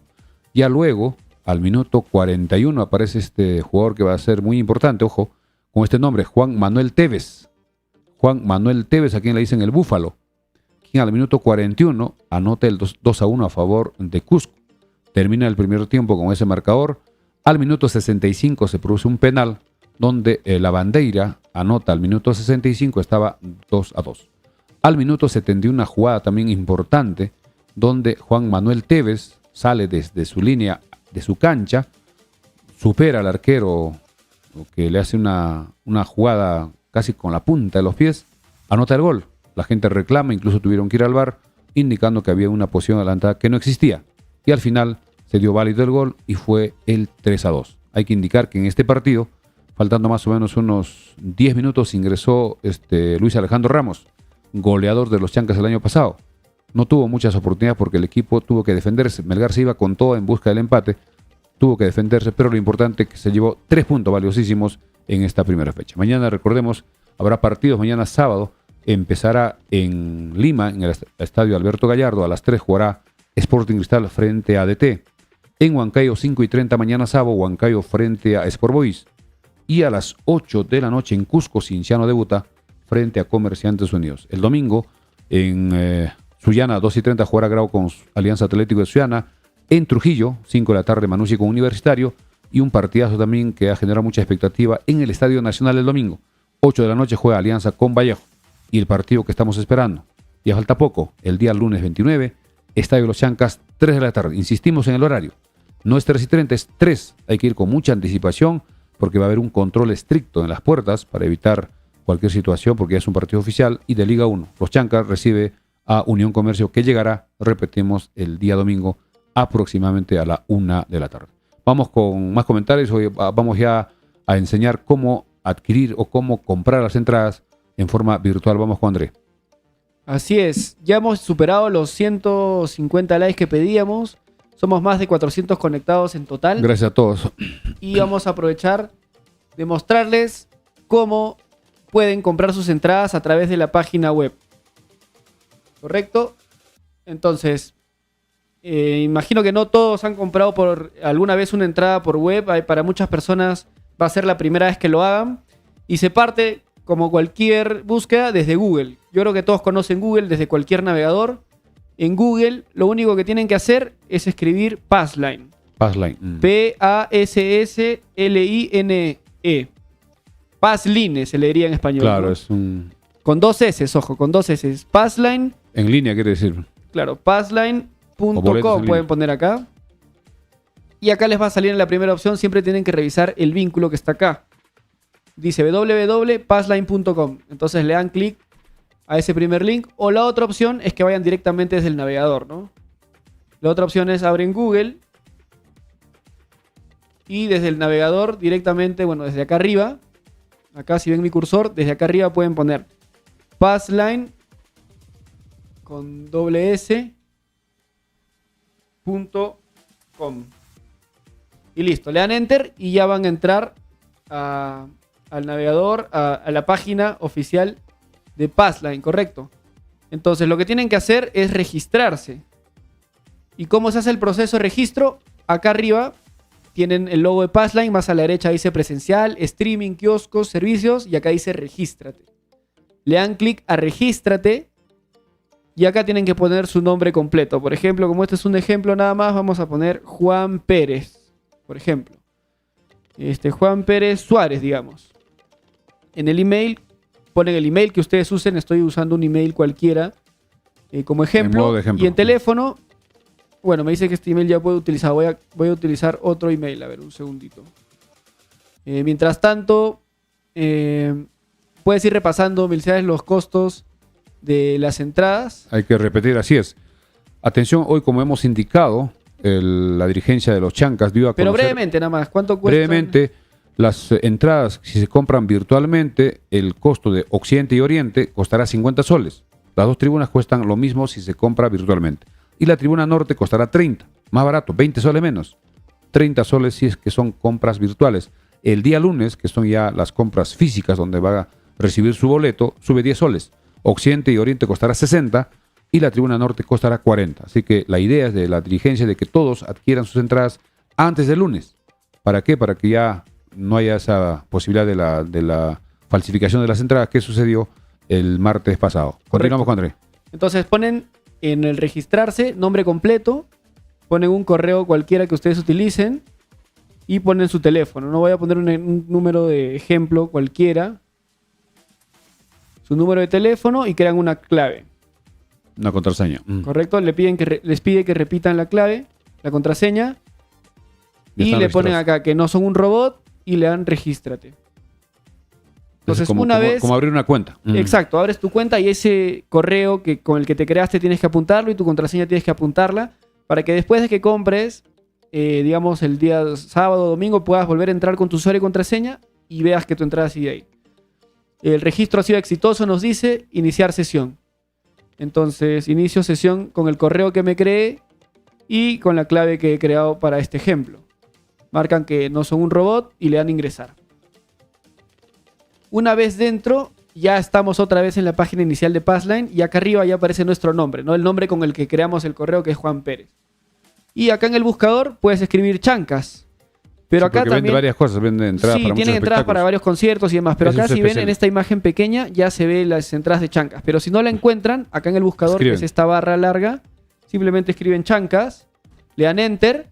Ya luego, al minuto 41, aparece este jugador que va a ser muy importante, ojo, con este nombre, Juan Manuel Tevez. Juan Manuel Tevez, a quien le dicen el Búfalo, quien al minuto 41 anota el 2-1 a favor de Cusco. Termina el primer tiempo con ese marcador. Al minuto 65 se produce un penal, donde la Bandeira anota al minuto 65, estaba 2-2. Al minuto 71, una jugada también importante, donde Juan Manuel Tevez sale desde su línea de su cancha, supera al arquero, que le hace una jugada casi con la punta de los pies, anota el gol. La gente reclama, incluso tuvieron que ir al VAR, indicando que había una posición adelantada que no existía. Y al final se dio válido el gol y fue el 3-2. Hay que indicar que en este partido, faltando más o menos unos 10 minutos, ingresó Luis Alejandro Ramos, goleador de los Chancas el año pasado. No tuvo muchas oportunidades porque el equipo tuvo que defenderse. Melgar se iba con todo en busca del empate, tuvo que defenderse, pero lo importante es que se llevó 3 puntos valiosísimos en esta primera fecha. Mañana, recordemos, habrá partidos. Mañana sábado empezará en Lima, en el estadio Alberto Gallardo. A las 3 jugará Sporting Cristal frente a ADT. En Huancayo, 5:30 mañana sábado, Huancayo frente a Sport Boys. Y a las 8 de la noche en Cusco, Cienciano debuta frente a Comerciantes Unidos. El domingo en Sullana, 2:30, jugará Grau con Alianza Atlético de Sullana. En Trujillo, 5 de la tarde, Manucci con Universitario. Y un partidazo también que ha generado mucha expectativa en el Estadio Nacional el domingo. 8 de la noche juega Alianza con Vallejo. Y el partido que estamos esperando, ya falta poco, el día lunes 29, Estadio Los Chancas, 3 de la tarde. Insistimos en el horario. No es 3:30, es 3. Hay que ir con mucha anticipación porque va a haber un control estricto en las puertas para evitar cualquier situación, porque ya es un partido oficial. Y de Liga 1, Los Chancas recibe a Unión Comercio, que llegará, repetimos, el día domingo aproximadamente a la 1 de la tarde. Vamos con más comentarios. Hoy vamos ya a enseñar cómo adquirir o cómo comprar las entradas en forma virtual. Vamos con André. Así es, ya hemos superado los 150 likes que pedíamos. Somos más de 400 conectados en total. Gracias a todos. Y vamos a aprovechar de mostrarles cómo pueden comprar sus entradas a través de la página web. ¿Correcto? Entonces, imagino que no todos han comprado por alguna vez una entrada por web. Para muchas personas va a ser la primera vez que lo hagan. Y se parte, como cualquier búsqueda, desde Google. Yo creo que todos conocen Google desde cualquier navegador. En Google, lo único que tienen que hacer es escribir Passline. Passline. P-A-S-S-L-I-N-E. Passline se le diría en español. Claro, ¿no? es un... Con 2 S, ojo, con 2 S. Passline. En línea quiere decir. Claro, passline.com pueden poner acá. Y acá les va a salir en la primera opción. Siempre tienen que revisar el vínculo que está acá. Dice www.passline.com. Entonces le dan clic a ese primer link. O la otra opción es que vayan directamente desde el navegador, ¿no? La otra opción es abren Google. y desde el navegador directamente, bueno, desde acá arriba, acá si ven mi cursor, desde acá arriba pueden poner Passline con doble S .com y listo, le dan enter y ya van a entrar al navegador, a la página oficial de Passline, correcto. Entonces lo que tienen que hacer es registrarse. ¿Y cómo se hace el proceso de registro? Acá arriba tienen el logo de Passline, más a la derecha dice presencial, streaming, kioscos, servicios, y acá dice regístrate. Le dan clic a regístrate y acá tienen que poner su nombre completo. Por ejemplo, como este es un ejemplo nada más, vamos a poner Juan Pérez, por ejemplo. Juan Pérez Suárez, digamos. En el email, ponen el email que ustedes usen. Estoy usando un email cualquiera como ejemplo. En modo de ejemplo. Y en teléfono, bueno, me dice que este email ya puedo utilizar. Voy a utilizar otro email. A ver, un segundito. Mientras tanto, puedes ir repasando, Milciades, los costos de las entradas. Hay que repetir, así es. Atención, hoy como hemos indicado, la dirigencia de los Chancas dio a conocer... Pero brevemente nada más, ¿cuánto cuesta? Brevemente, las entradas, si se compran virtualmente, el costo de Occidente y Oriente costará 50 soles. Las dos tribunas cuestan lo mismo si se compra virtualmente. Y la tribuna norte costará 30, más barato, 20 soles menos. 30 soles si es que son compras virtuales. El día lunes, que son ya las compras físicas donde va a recibir su boleto, sube 10 soles. Occidente y Oriente costará 60 y la tribuna norte costará 40. Así que la idea es de la dirigencia de que todos adquieran sus entradas antes del lunes. ¿Para qué? Para que ya no haya esa posibilidad de la falsificación de las entradas que sucedió el martes pasado. Correcto. Continuamos con André. Entonces ponen en el registrarse nombre completo, ponen un correo cualquiera que ustedes utilicen y ponen su teléfono. No voy a poner un número de ejemplo cualquiera. Su número de teléfono y crean una clave. Una contraseña. Correcto, les pide que repitan la clave, la contraseña, y le ponen acá que no son un robot y le dan regístrate. Entonces, como abrir una cuenta. Exacto, abres tu cuenta y ese correo con el que te creaste tienes que apuntarlo y tu contraseña tienes que apuntarla para que después de que compres, digamos el día sábado o domingo, puedas volver a entrar con tu usuario y contraseña y veas que tu entrada sigue ahí. El registro ha sido exitoso, nos dice iniciar sesión. Entonces, inicio sesión con el correo que me creé y con la clave que he creado para este ejemplo. Marcan que no son un robot y le dan ingresar. Una vez dentro, ya estamos otra vez en la página inicial de Passline y acá arriba ya aparece nuestro nombre, ¿no? El nombre con el que creamos el correo, que es Juan Pérez. Y acá en el buscador puedes escribir Chancas. Pero sí, acá también vende varias cosas, vende entradas para muchos tienen entradas para varios conciertos y demás. Pero acá si ven en esta imagen pequeña ya se ve las entradas de Chancas. Pero si no la encuentran, acá en el buscador, que es esta barra larga, simplemente escriben Chancas, le dan Enter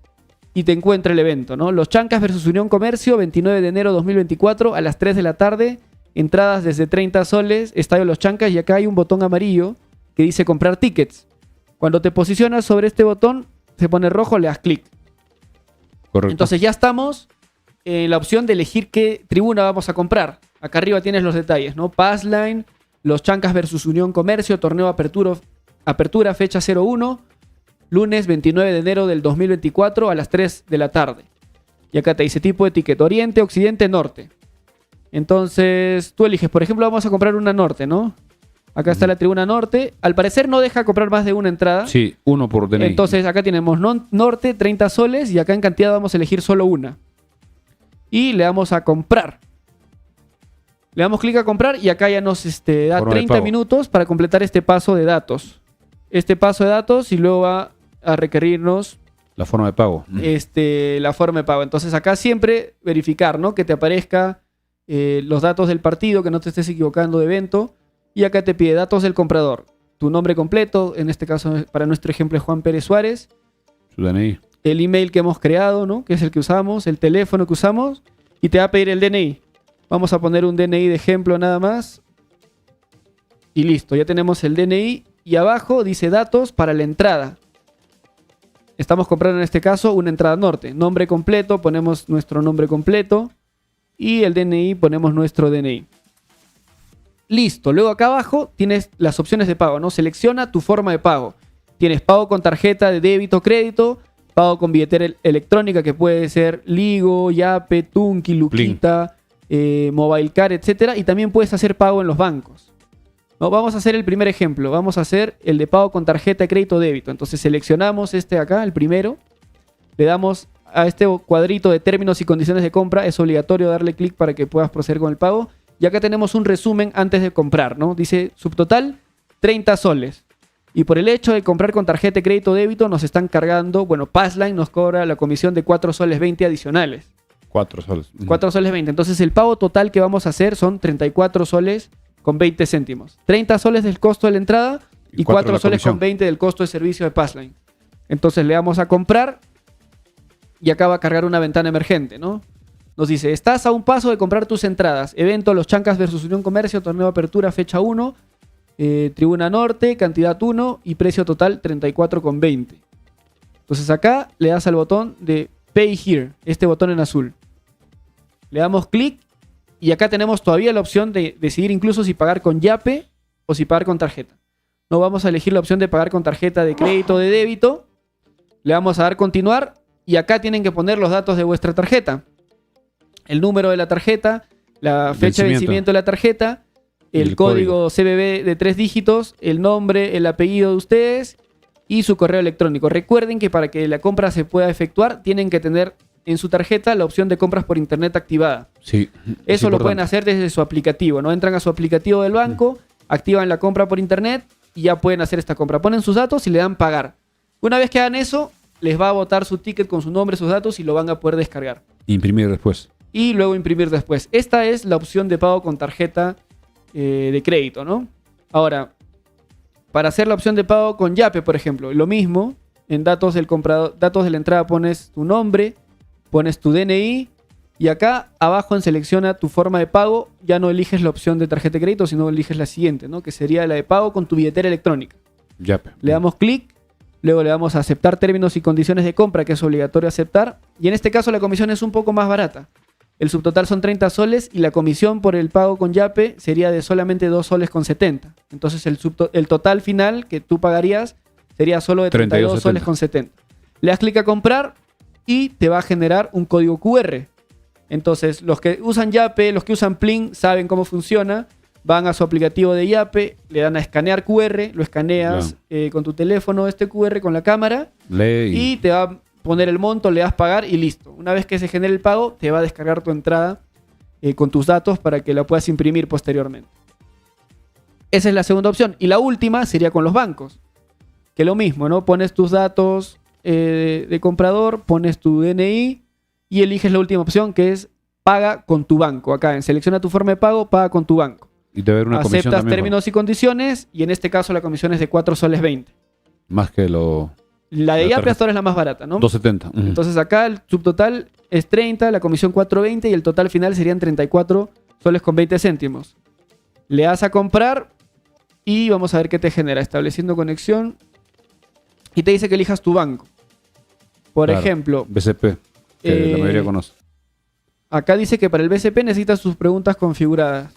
y te encuentra el evento, ¿no? Los Chancas versus Unión Comercio, 29 de enero 2024 a las 3 de la tarde. Entradas desde 30 soles, Estadio Los Chancas, y acá hay un botón amarillo que dice comprar tickets. Cuando te posicionas sobre este botón, se pone rojo, le das clic. Correcto. Entonces ya estamos en la opción de elegir qué tribuna vamos a comprar. Acá arriba tienes los detalles, ¿no? Passline, Los Chancas versus Unión Comercio, torneo apertura fecha 01, lunes 29 de enero del 2024 a las 3 de la tarde. Y acá te dice tipo de ticket, Oriente, Occidente, Norte. Entonces tú eliges, por ejemplo, vamos a comprar una Norte, ¿no? Acá está la tribuna Norte. Al parecer no deja comprar más de una entrada. Sí, uno por DNI. Entonces acá tenemos Norte, 30 soles, y acá en cantidad vamos a elegir solo una. Y le damos a comprar. Le damos clic a comprar y acá ya nos da 30 minutos para completar este paso de datos. Y luego va a requerirnos la forma de pago. La forma de pago. Entonces acá siempre verificar, ¿no? Que te aparezca los datos del partido, que no te estés equivocando de evento. Y acá te pide datos del comprador. Tu nombre completo, en este caso para nuestro ejemplo es Juan Pérez Suárez. Su DNI. El email que hemos creado, ¿no? Que es el que usamos, el teléfono que usamos. Y te va a pedir el DNI. Vamos a poner un DNI de ejemplo nada más. Y listo, ya tenemos el DNI. Y abajo dice datos para la entrada. Estamos comprando en este caso una entrada Norte. Nombre completo, ponemos nuestro nombre completo. Y el DNI, ponemos nuestro DNI. Listo, luego acá abajo tienes las opciones de pago, ¿no? Selecciona tu forma de pago. Tienes pago con tarjeta de débito o crédito, pago con billetera electrónica, que puede ser Ligo, Yape, Tunki, Luquita, Mobilecard, etcétera. Y también puedes hacer pago en los bancos. No, vamos a hacer el primer ejemplo. Vamos a hacer el de pago con tarjeta de crédito o débito. Entonces seleccionamos este acá, el primero. Le damos a este cuadrito de términos y condiciones de compra. Es obligatorio darle clic para que puedas proceder con el pago. Y acá tenemos un resumen antes de comprar, ¿no? Dice subtotal 30 soles. Y por el hecho de comprar con tarjeta de crédito o débito nos están cargando, bueno, Passline nos cobra la comisión de 4 soles 20 adicionales. 4 soles. 4 soles 20. Entonces el pago total que vamos a hacer son 34 soles con 20 céntimos. 30 soles del costo de la entrada y 4 soles con 20 del costo de servicio de Passline. Entonces le damos a comprar y acá va a cargar una ventana emergente, ¿no? Nos dice, estás a un paso de comprar tus entradas. Evento Los Chancas versus Unión Comercio, torneo de apertura, fecha 1, tribuna norte, cantidad 1 y precio total 34,20. Entonces acá le das al botón de Pay Here, este botón en azul. Le damos clic y acá tenemos todavía la opción de decidir incluso si pagar con Yape o si pagar con tarjeta. No, vamos a elegir la opción de pagar con tarjeta de crédito o de débito. Le vamos a dar continuar y acá tienen que poner los datos de vuestra tarjeta. El número de la tarjeta, la fecha de vencimiento de la tarjeta, el código CBV de 3 dígitos, el nombre, el apellido de ustedes y su correo electrónico. Recuerden que para que la compra se pueda efectuar, tienen que tener en su tarjeta la opción de compras por internet activada. Sí. Eso lo pueden hacer desde su aplicativo, ¿no? Entran a su aplicativo del banco, activan la compra por internet y ya pueden hacer esta compra. Ponen sus datos y le dan pagar. Una vez que hagan eso, les va a botar su ticket con su nombre, sus datos y lo van a poder descargar. Imprimir después. Y luego imprimir después. Esta es la opción de pago con tarjeta de crédito, ¿no? Ahora, para hacer la opción de pago con Yape, por ejemplo, lo mismo. En datos del comprador, datos de la entrada pones tu nombre, pones tu DNI y acá abajo en selecciona tu forma de pago. Ya no eliges la opción de tarjeta de crédito, sino eliges la siguiente, ¿no? Que sería la de pago con tu billetera electrónica. Yape. Le damos clic. Luego le damos a aceptar términos y condiciones de compra, que es obligatorio aceptar. Y en este caso la comisión es un poco más barata. El subtotal son 30 soles y la comisión por el pago con Yape sería de solamente 2 soles con 70. Entonces el total final que tú pagarías sería solo de 32 soles con 70. Le das clic a comprar y te va a generar un código QR. Entonces los que usan Yape, los que usan Plin saben cómo funciona. Van a su aplicativo de Yape, le dan a escanear QR, lo escaneas con tu teléfono, este QR con la cámara, y te va a poner el monto, le das pagar y listo. Una vez que se genere el pago, te va a descargar tu entrada con tus datos para que la puedas imprimir posteriormente. Esa es la segunda opción. Y la última sería con los bancos, que lo mismo, ¿no? Pones tus datos de comprador, pones tu DNI y eliges la última opción, que es paga con tu banco. Acá en selecciona tu forma de pago, paga con tu banco. Y debe haber una comisión aceptas también, términos y condiciones y en este caso la comisión es de 4 soles 20. Más que lo... La de Yape hasta ahora es la más barata, ¿no? 2.70. Entonces acá el subtotal es 30, la comisión 4.20 y el total final serían 34 soles con 20 céntimos. Le das a comprar y vamos a ver qué te genera. Estableciendo conexión y te dice que elijas tu banco. Por ejemplo... BCP, que la mayoría conoce. Acá dice que para el BCP necesitas sus preguntas configuradas.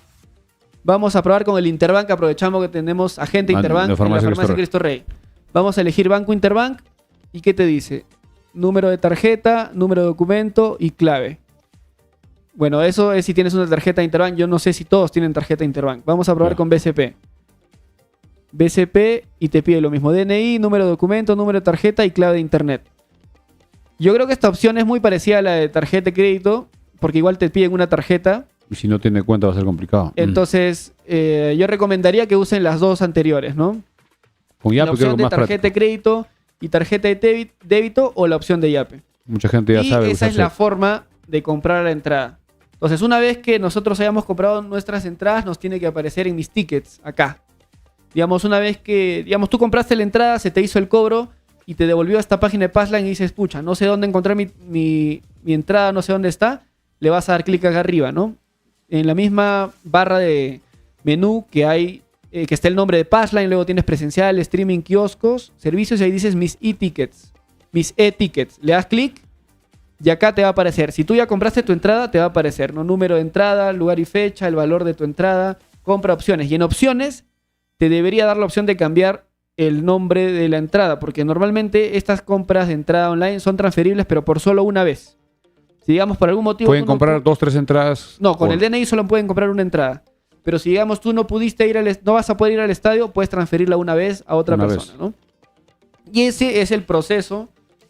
Vamos a probar con el Interbank. Aprovechamos que tenemos agente Interbank en la farmacia Cristo Rey. Vamos a elegir Banco Interbank. ¿Y qué te dice? Número de tarjeta, número de documento y clave. Bueno, eso es si tienes una tarjeta de Interbank. Yo no sé si todos tienen tarjeta de Interbank. Vamos a probar con BCP. BCP y te pide lo mismo. DNI, número de documento, número de tarjeta y clave de internet. Yo creo que esta opción es muy parecida a la de tarjeta de crédito, porque igual te piden una tarjeta. Y si no tiene cuenta va a ser complicado. Entonces, yo recomendaría que usen las dos anteriores, ¿no? Con Yape, la opción de tarjeta de crédito y tarjeta de débito o la opción de Yape. Mucha gente ya sabe. Y esa es la forma de comprar la entrada. Entonces, una vez que nosotros hayamos comprado nuestras entradas, nos tiene que aparecer en mis tickets, acá. Digamos, una vez que tú compraste la entrada, se te hizo el cobro y te devolvió a esta página de Passline y dices, pucha, no sé dónde encontrar mi entrada, no sé dónde está, le vas a dar clic acá arriba, ¿no? En la misma barra de menú que hay, que está el nombre de Passline, luego tienes presencial, streaming, kioscos, servicios y ahí dices mis e-tickets. Mis e-tickets. Le das clic y acá te va a aparecer. Si tú ya compraste tu entrada, te va a aparecer, ¿no? Número de entrada, lugar y fecha, el valor de tu entrada, compra opciones. Y en opciones te debería dar la opción de cambiar el nombre de la entrada, porque normalmente estas compras de entrada online son transferibles, pero por solo una vez. Si digamos por algún motivo... ¿Pueden comprar 2, 3 entradas? No, con el DNI solo pueden comprar una entrada. Pero si digamos tú no pudiste ir no vas a poder ir al estadio, puedes transferirla una vez a otra persona, ¿no? Y ese es el proceso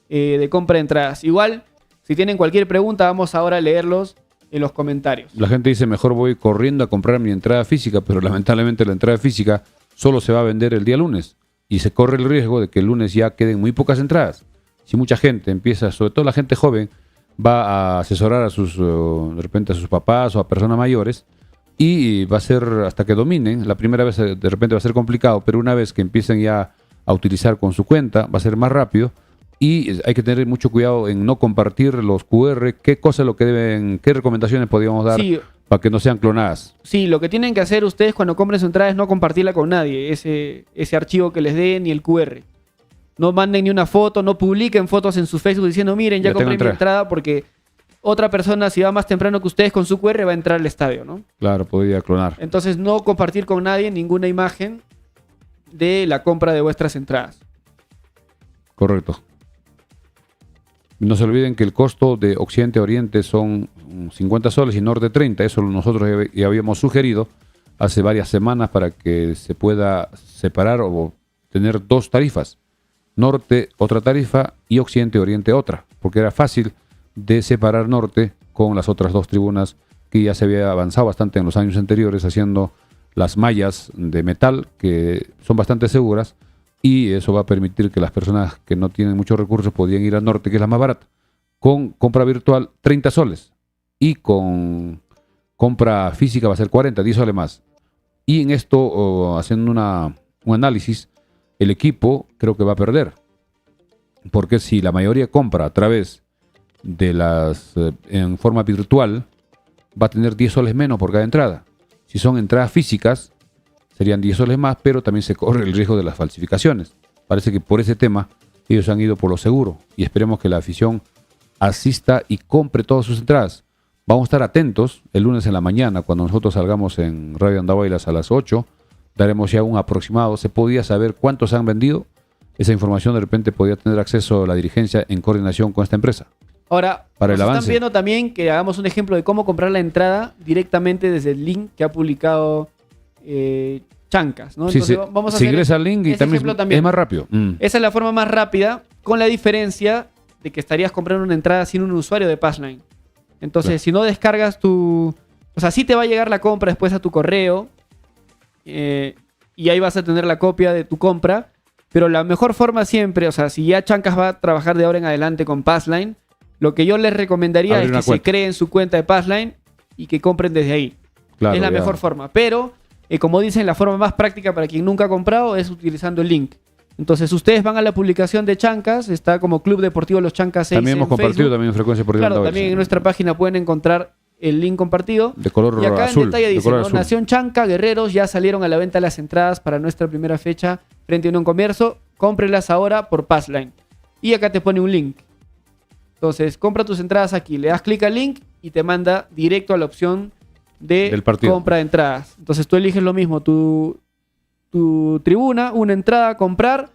de compra de entradas. Igual, si tienen cualquier pregunta, vamos ahora a leerlos en los comentarios. La gente dice, mejor voy corriendo a comprar mi entrada física, pero lamentablemente la entrada física solo se va a vender el día lunes. Y se corre el riesgo de que el lunes ya queden muy pocas entradas. Si mucha gente empieza, sobre todo la gente joven, va a asesorar a de repente a sus papás o a personas mayores, y va a ser hasta que dominen. La primera vez de repente va a ser complicado, pero una vez que empiecen ya a utilizar con su cuenta, va a ser más rápido. Y hay que tener mucho cuidado en no compartir los QR, qué recomendaciones podríamos dar para que no sean clonadas. Sí, lo que tienen que hacer ustedes cuando compren su entrada es no compartirla con nadie, ese archivo que les den ni el QR. No manden ni una foto, no publiquen fotos en su Facebook diciendo, miren, ya compré mi entrada, porque otra persona, si va más temprano que ustedes con su QR, va a entrar al estadio, ¿no? Claro, podría clonar. Entonces, no compartir con nadie ninguna imagen de la compra de vuestras entradas. Correcto. No se olviden que el costo de Occidente a Oriente son 50 soles y Norte 30. Eso nosotros ya habíamos sugerido hace varias semanas para que se pueda separar o tener 2 tarifas. Norte otra tarifa y Occidente Oriente otra, porque era fácil de separar Norte con las otras 2 tribunas que ya se había avanzado bastante en los años anteriores haciendo las mallas de metal que son bastante seguras, y eso va a permitir que las personas que no tienen muchos recursos podían ir al Norte, que es la más barata, con compra virtual 30 soles y con compra física va a ser 40, 10 soles más. Y en esto, haciendo un análisis, el equipo creo que va a perder, porque si la mayoría compra a través de en forma virtual, va a tener 10 soles menos por cada entrada. Si son entradas físicas, serían 10 soles más, pero también se corre el riesgo de las falsificaciones. Parece que por ese tema ellos han ido por lo seguro, y esperemos que la afición asista y compre todas sus entradas. Vamos a estar atentos el lunes en la mañana, cuando nosotros salgamos en Radio Andahuaylas a las 8, daremos ya un aproximado. Se podía saber cuántos han vendido. Esa información de repente podía tener acceso a la dirigencia en coordinación con esta empresa. Ahora, nos están viendo también que hagamos un ejemplo de cómo comprar la entrada directamente desde el link que ha publicado Chancas, ¿no? Entonces, vamos a hacer ingresa al link y también es más rápido. Esa es la forma más rápida, con la diferencia de que estarías comprando una entrada sin un usuario de Passline. Entonces, claro, si no descargas o sea, sí te va a llegar la compra después a tu correo, y ahí vas a tener la copia de tu compra, pero la mejor forma siempre, o sea, si ya Chancas va a trabajar de ahora en adelante con Passline, lo que yo les recomendaría es que se creen su cuenta de Passline y que compren desde ahí. Claro, es la mejor forma. Pero, como dicen, la forma más práctica para quien nunca ha comprado es utilizando el link. Entonces, ustedes van a la publicación de Chancas, está como Club Deportivo Los Chancas 6 también hemos compartido Facebook. También en Frecuencia Deportiva. Claro, también en nuestra página pueden encontrar el link compartido. De color azul. Y acá azul, en detalle dice, ¿no? Nación Chanca, Guerreros, ya salieron a la venta las entradas para nuestra primera fecha frente a Unión Comercio. Cómprelas ahora por Passline. Y acá te pone un link. Entonces, compra tus entradas aquí. Le das clic al link y te manda directo a la opción de compra de entradas. Entonces, tú eliges lo mismo. Tu tribuna, una entrada, comprar.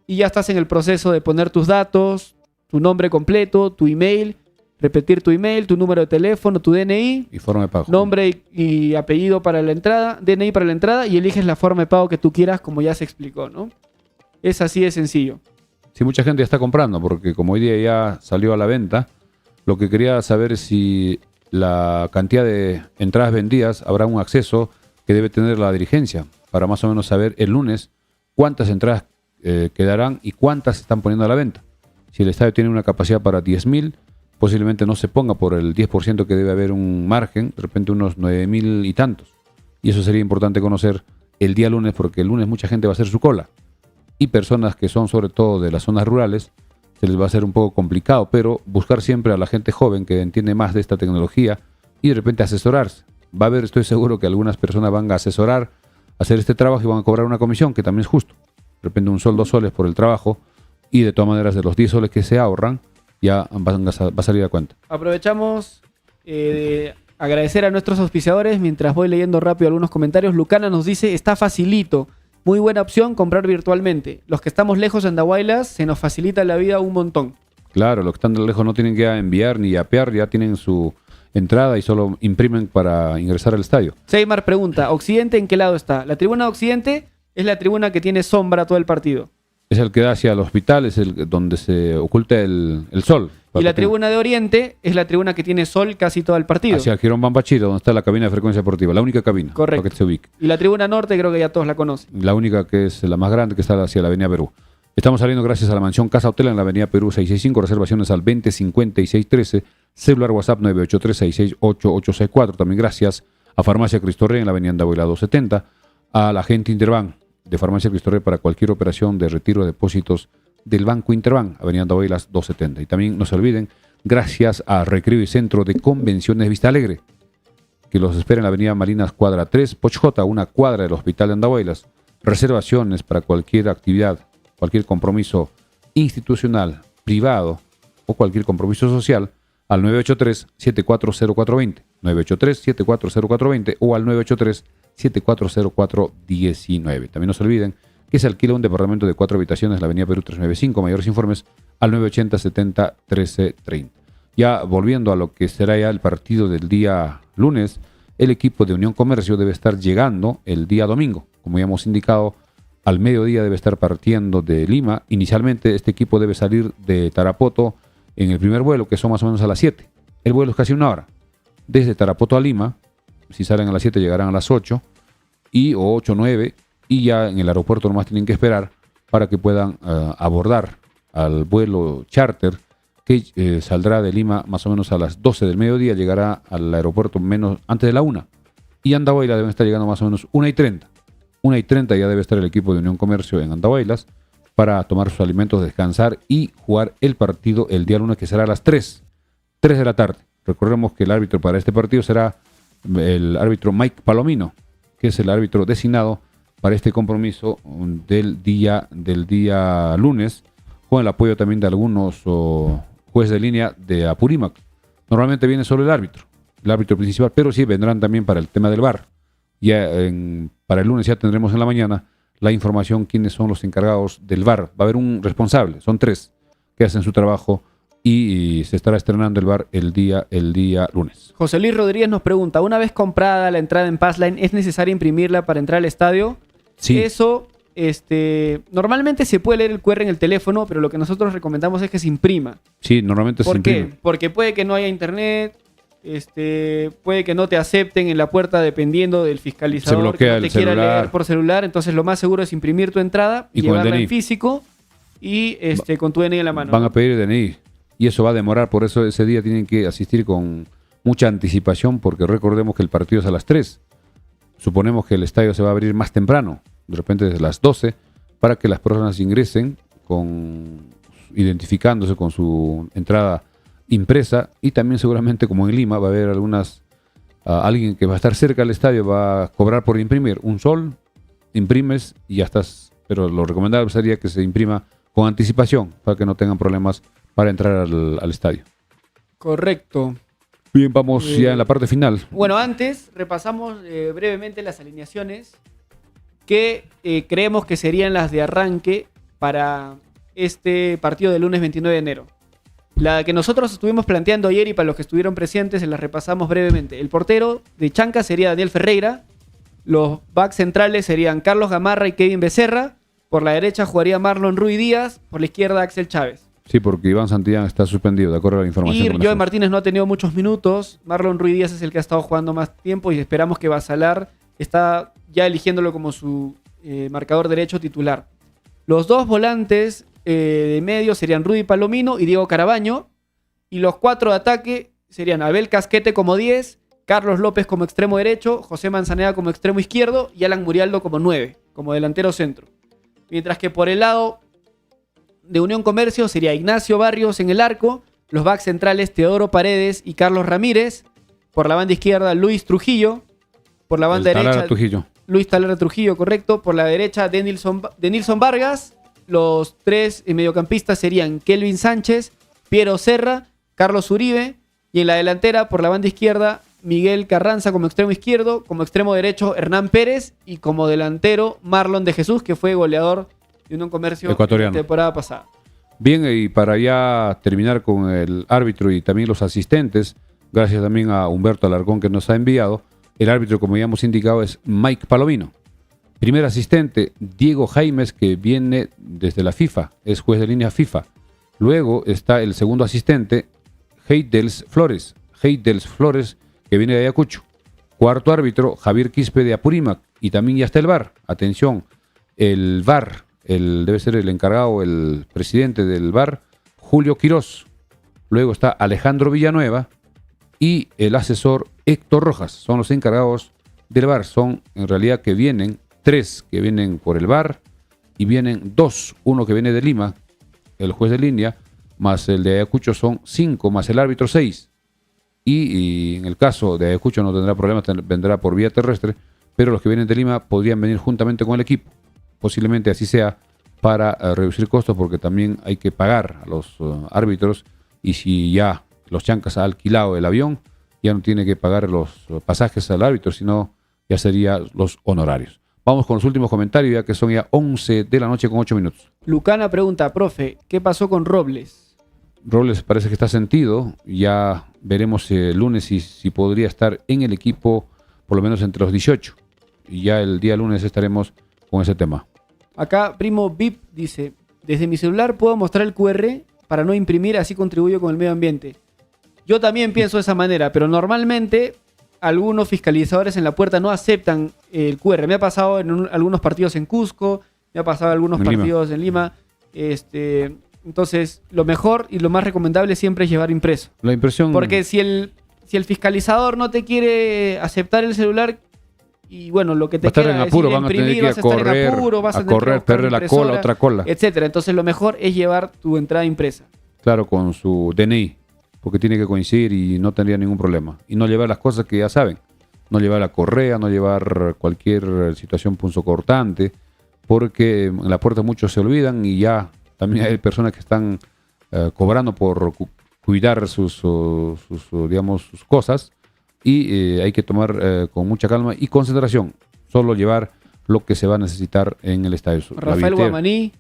Y ya estás en el proceso de poner tus datos, tu nombre completo, tu email, repetir tu email, tu número de teléfono, tu DNI. Y forma de pago. Nombre y apellido para la entrada, DNI para la entrada, y eliges la forma de pago que tú quieras, como ya se explicó, ¿no? Es así de sencillo. Sí, mucha gente ya está comprando, porque como hoy día ya salió a la venta, lo que quería saber es si la cantidad de entradas vendidas habrá un acceso que debe tener la dirigencia, para más o menos saber el lunes cuántas entradas quedarán y cuántas se están poniendo a la venta. Si el estadio tiene una capacidad para 10.000, posiblemente no se ponga por el 10% que debe haber un margen, de repente unos 9.000 y tantos. Y eso sería importante conocer el día lunes, porque el lunes mucha gente va a hacer su cola. Y personas que son sobre todo de las zonas rurales, se les va a hacer un poco complicado, pero buscar siempre a la gente joven que entiende más de esta tecnología y de repente asesorarse. Va a haber, estoy seguro que algunas personas van a asesorar, hacer este trabajo y van a cobrar una comisión, que también es justo. De repente un sol, 2 soles por el trabajo, y de todas maneras de los 10 soles que se ahorran, ya va a salir a cuenta. Aprovechamos de agradecer a nuestros auspiciadores mientras voy leyendo rápido algunos comentarios. Lucana nos dice, está facilito. muy buena opción comprar virtualmente. Los que estamos lejos en Andahuaylas se nos facilita la vida un montón. Claro, los que están lejos no tienen que enviar ni apear, ya tienen su entrada y solo imprimen para ingresar al estadio. Seymar pregunta, ¿Occidente en qué lado está? La tribuna de Occidente es la tribuna que tiene sombra todo el partido. Es el que da hacia el hospital, es el donde se oculta el sol. Y la tribuna de Oriente es la tribuna que tiene sol casi todo el partido. Hacia el Girón Bambachira, donde está la cabina de frecuencia deportiva, la única cabina. Correcto. Para que se ubique. Y la tribuna norte creo que ya todos la conocen. La única que es la más grande, que está hacia la avenida Perú. Estamos saliendo gracias a la mansión Casa Hotel en la avenida Perú 665, reservaciones al 205613, celular WhatsApp 983-668-864. También gracias a Farmacia Cristo Rey en la avenida Andahuayla 270, a la gente Interbank de Farmacia Cristo Rey para cualquier operación de retiro de depósitos del Banco Interbank, avenida Andahuaylas 270. Y también no se olviden, gracias a Recreo y Centro de Convenciones Vista Alegre, que los espera en la avenida Marinas cuadra 3, Pochjota, una cuadra del Hospital de Andahuaylas. Reservaciones para cualquier actividad, cualquier compromiso institucional, privado o cualquier compromiso social al 983-740420, 983-740420 o al 983-740419. También no se olviden que se alquila un departamento de 4 habitaciones en la avenida Perú 395. Mayores informes al 980-70-1330. Ya volviendo a lo que será ya el partido del día lunes, el equipo de Unión Comercio debe estar llegando el día domingo. Como ya hemos indicado, al mediodía debe estar partiendo de Lima. Inicialmente este equipo debe salir de Tarapoto en el primer vuelo, que son más o menos a las 7. El vuelo es casi una hora. Desde Tarapoto a Lima, si salen a las 7 llegarán a las 8, o 8 o 9, y ya en el aeropuerto nomás tienen que esperar para que puedan abordar al vuelo charter que saldrá de Lima más o menos a las 12 del mediodía, llegará al aeropuerto antes de la 1. Y Andahuaylas deben estar llegando más o menos 1:30. 1:30 ya debe estar el equipo de Unión Comercio en Andahuaylas para tomar sus alimentos, descansar y jugar el partido el día lunes, que será a las 3 de la tarde. Recordemos que el árbitro para este partido será el árbitro Mike Palomino, que es el árbitro designado para este compromiso del día lunes, con el apoyo también de algunos jueces de línea de Apurímac. Normalmente viene solo el árbitro principal, pero sí vendrán también para el tema del VAR. Para el lunes ya tendremos en la mañana la información quiénes son los encargados del VAR. Va a haber un responsable, son 3 que hacen su trabajo y se estará estrenando el VAR el día lunes. José Luis Rodríguez nos pregunta, una vez comprada la entrada en Passline, ¿es necesario imprimirla para entrar al estadio? Sí. Eso, normalmente se puede leer el QR en el teléfono, pero lo que nosotros recomendamos es que se imprima. Sí, normalmente se imprime. ¿Por qué? Porque puede que no haya internet, puede que no te acepten en la puerta dependiendo del fiscalizador, se bloquea que no te quiera leer por celular. Entonces lo más seguro es imprimir tu entrada, y llevarla con el DNI en físico y con tu DNI en la mano. Van a pedir el DNI y eso va a demorar, por eso ese día tienen que asistir con mucha anticipación, porque recordemos que el partido es a las 3. Suponemos que el estadio se va a abrir más temprano, de repente desde las 12, para que las personas ingresen identificándose con su entrada impresa, y también seguramente, como en Lima, va a haber alguien que va a estar cerca del estadio, va a cobrar por imprimir un sol, imprimes y ya estás. Pero lo recomendable sería que se imprima con anticipación para que no tengan problemas para entrar al estadio. Correcto. Bien, vamos ya en la parte final. Bueno, antes repasamos brevemente las alineaciones que creemos que serían las de arranque para este partido del lunes 29 de enero. La que nosotros estuvimos planteando ayer, y para los que estuvieron presentes se las repasamos brevemente. El portero de Chanca sería Daniel Ferreira. Los backs centrales serían Carlos Gamarra y Kevin Becerra. Por la derecha jugaría Marlon Ruiz Díaz. Por la izquierda Axel Chávez. Sí, porque Iván Santillán está suspendido, de acuerdo a la información. Y Joe Martínez no ha tenido muchos minutos. Marlon Ruiz Díaz es el que ha estado jugando más tiempo y esperamos que Basalar está ya eligiéndolo como su marcador derecho titular. Los dos volantes de medio serían Rudy Palomino y Diego Carabaño. Y los 4 de ataque serían Abel Casquete como 10, Carlos López como extremo derecho, José Manzaneda como extremo izquierdo y Alan Murialdo como 9, como delantero centro. Mientras que por el lado de Unión Comercio sería Ignacio Barrios en el arco, los backs centrales Teodoro Paredes y Carlos Ramírez, por la banda izquierda Luis Trujillo, por la banda derecha Luis Talara Trujillo, correcto, por la derecha Denilson Vargas. Los 3 mediocampistas serían Kelvin Sánchez, Piero Serra, Carlos Uribe, y en la delantera por la banda izquierda Miguel Carranza como extremo izquierdo, como extremo derecho Hernán Pérez y como delantero Marlon de Jesús, que fue goleador de Unión Comercio ecuatoriano la temporada pasada. Bien, y para ya terminar con el árbitro y también los asistentes, gracias también a Humberto Alarcón que nos ha enviado, el árbitro, como ya hemos indicado, es Mike Palomino. Primer asistente, Diego Jaimes, que viene desde la FIFA, es juez de línea FIFA. Luego está el segundo asistente, Heidels Flores, que viene de Ayacucho. Cuarto árbitro, Javier Quispe de Apurímac, y también ya está el VAR. Atención, el VAR, debe ser el encargado, el presidente del VAR, Julio Quirós. Luego está Alejandro Villanueva y el asesor Héctor Rojas. Son los encargados del VAR. Son en realidad que vienen 3 que vienen por el VAR y vienen 2, uno que viene de Lima, el juez de línea, más el de Ayacucho son 5, más el árbitro 6. Y en el caso de Ayacucho no tendrá problemas, vendrá por vía terrestre, pero los que vienen de Lima podrían venir juntamente con el equipo. Posiblemente así sea para reducir costos, porque también hay que pagar a los árbitros, y si ya los Chancas ha alquilado el avión, ya no tiene que pagar los pasajes al árbitro, sino ya serían los honorarios. Vamos con los últimos comentarios, ya que son ya 11 de la noche con 8 minutos. Lucana pregunta, profe, ¿qué pasó con Robles? Robles parece que está sentido, ya veremos el lunes si podría estar en el equipo por lo menos entre los 18. Y ya el día lunes estaremos con ese tema. Acá, primo VIP dice, desde mi celular puedo mostrar el QR para no imprimir, así contribuyo con el medio ambiente. Yo también pienso de esa manera, pero normalmente algunos fiscalizadores en la puerta no aceptan el QR. Me ha pasado en algunos partidos en Cusco, me ha pasado en algunos partidos en Lima. Entonces, lo mejor y lo más recomendable siempre es llevar impreso. La impresión... Porque si el fiscalizador no te quiere aceptar el celular, y bueno, lo que te queda en apuro, es van a tener que ir a correr, vas a correr, perder la cola, otra cola, etcétera. Entonces, lo mejor es llevar tu entrada impresa. Claro, con su DNI, porque tiene que coincidir y no tendría ningún problema. Y no llevar las cosas que ya saben. No llevar la correa, no llevar cualquier situación punzocortante, porque en la puerta muchos se olvidan y ya también hay personas que están cobrando por cuidar sus cosas, y hay que tomar con mucha calma y concentración. Solo llevar lo que se va a necesitar en el estadio. Rafael Guamaní,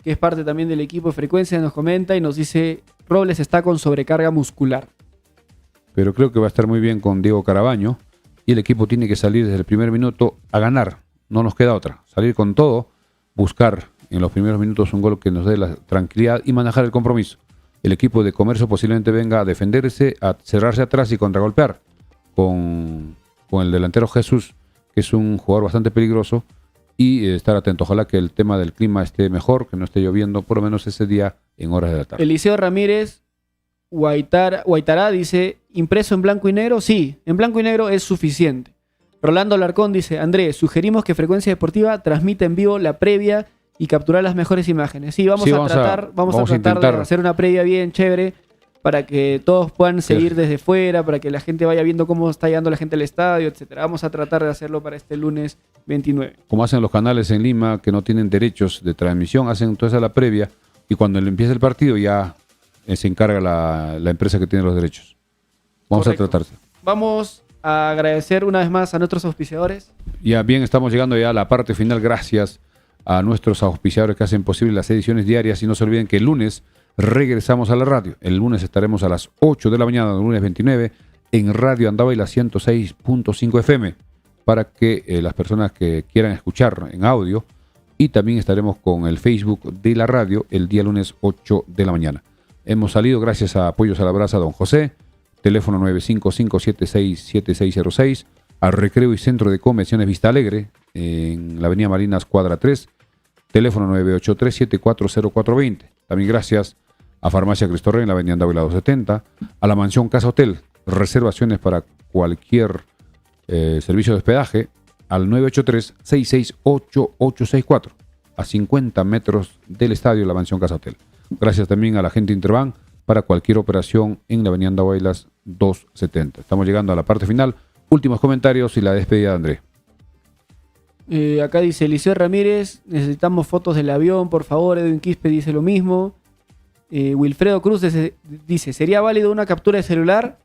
que es parte también del equipo de Frecuencia, nos comenta y nos dice, Robles está con sobrecarga muscular. Pero creo que va a estar muy bien con Diego Carabaño, y el equipo tiene que salir desde el primer minuto a ganar. No nos queda otra. Salir con todo, buscar en los primeros minutos un gol que nos dé la tranquilidad y manejar el compromiso. El equipo de Comercio posiblemente venga a defenderse, a cerrarse atrás y contragolpear con el delantero Jesús, que es un jugador bastante peligroso, y estar atento. Ojalá que el tema del clima esté mejor, que no esté lloviendo, por lo menos ese día en horas de la tarde. Eliseo Ramírez Guaitará dice, ¿impreso en blanco y negro? Sí, en blanco y negro es suficiente. Rolando Larcón dice, Andrés, sugerimos que Frecuencia Deportiva transmita en vivo la previa y capturar las mejores imágenes. Sí, vamos a tratar de hacer una previa bien chévere para que todos puedan seguir desde fuera, para que la gente vaya viendo cómo está llegando la gente al estadio, etcétera. Vamos a tratar de hacerlo para este lunes 29. Como hacen los canales en Lima que no tienen derechos de transmisión, hacen entonces la previa, y cuando empieza el partido ya se encarga la empresa que tiene los derechos. Vamos a tratarse. Vamos a agradecer una vez más a nuestros auspiciadores. Ya bien, estamos llegando ya a la parte final. Gracias a nuestros auspiciadores que hacen posible las ediciones diarias, y no se olviden que el lunes regresamos a la radio. El lunes estaremos a las 8 de la mañana, el lunes 29, en Radio Andahuaylas 106.5 FM, para que las personas que quieran escuchar en audio, y también estaremos con el Facebook de la radio el día lunes 8 de la mañana. Hemos salido gracias a Apoyos a la Brasa Don José, teléfono 955-767606, al Recreo y Centro de Convenciones Vista Alegre, en la Avenida Marinas, cuadra 3, teléfono 983-740420. También gracias a Farmacia Cristo Rey en la Avenida Andahuayla 270, a la Mansión Casa Hotel, reservaciones para cualquier servicio de hospedaje, al 983-668-864, a 50 metros del estadio La Mansión Casa Hotel. Gracias también a la gente Interbank para cualquier operación en la Avenida Andahuaylas 270. Estamos llegando a la parte final. Últimos comentarios y la despedida de André. Acá dice Eliseo Ramírez, necesitamos fotos del avión, por favor. Edwin Quispe dice lo mismo. Wilfredo Cruz dice, ¿sería válido una captura de celular?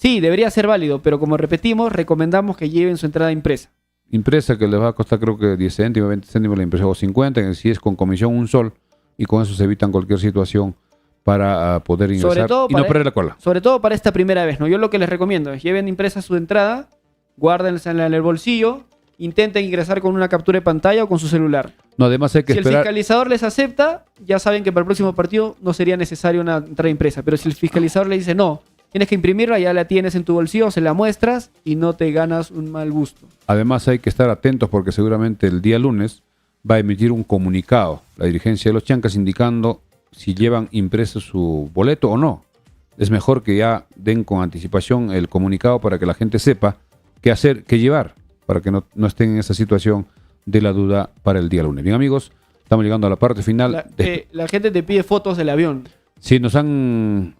Sí, debería ser válido, pero como repetimos, recomendamos que lleven su entrada impresa. Impresa que les va a costar creo que 10 céntimos, 20 céntimos la impresión o 50, si es con comisión un sol, y con eso se evitan cualquier situación para poder ingresar y no perder la cola. Sobre todo para esta primera vez, ¿no? Yo lo que les recomiendo es lleven impresa su entrada, guárdenla en el bolsillo, intenten ingresar con una captura de pantalla o con su celular. No, además hay que si esperar. el fiscalizador les acepta, ya saben que para el próximo partido no sería necesaria una entrada impresa, pero si el fiscalizador le dice no, tienes que imprimirla, ya la tienes en tu bolsillo, se la muestras y no te ganas un mal gusto. Además hay que estar atentos porque seguramente el día lunes va a emitir un comunicado la dirigencia de los Chancas indicando si llevan impreso su boleto o no. Es mejor que ya den con anticipación el comunicado para que la gente sepa qué hacer, qué llevar, para que no estén en esa situación de la duda para el día lunes. Bien, amigos, estamos llegando a la parte final. La gente te pide fotos del avión. Sí, nos han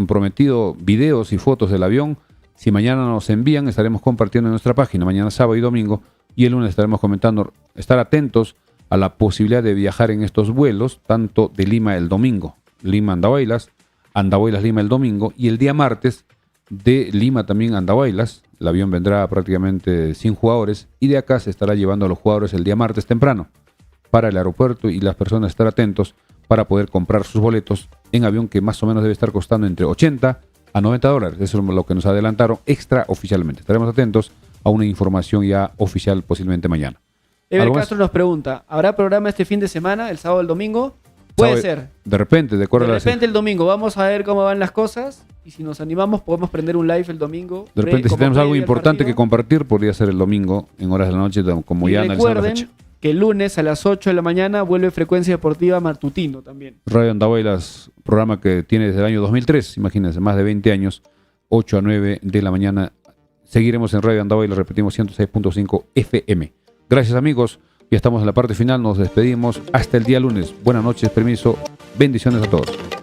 prometido videos y fotos del avión. Si mañana nos envían, estaremos compartiendo en nuestra página, mañana sábado y domingo, y el lunes estaremos comentando, estar atentos a la posibilidad de viajar en estos vuelos, tanto de Lima el domingo, Lima Andahuaylas, Andahuaylas Lima el domingo, y el día martes de Lima también Andahuaylas. El avión vendrá prácticamente sin jugadores, y de acá se estará llevando a los jugadores el día martes temprano para el aeropuerto, y las personas estar atentos para poder comprar sus boletos en avión que más o menos debe estar costando entre 80 a 90 dólares. Eso es lo que nos adelantaron extraoficialmente. Estaremos atentos a una información ya oficial posiblemente mañana. Ever Castro nos pregunta, ¿habrá programa este fin de semana, el sábado o el domingo? Puede ser. De repente, de repente el domingo. Vamos a ver cómo van las cosas y si nos animamos podemos prender un live el domingo. De repente, si tenemos algo importante que compartir, podría ser el domingo en horas de la noche, como ya analizamos la fecha. Que el lunes a las 8 de la mañana vuelve Frecuencia Deportiva Matutino también. Radio Andahuaylas, programa que tiene desde el año 2003, imagínense, más de 20 años, 8 a 9 de la mañana. Seguiremos en Radio Andahuaylas, repetimos 106.5 FM. Gracias, amigos, ya estamos en la parte final, nos despedimos hasta el día lunes. Buenas noches, permiso, bendiciones a todos.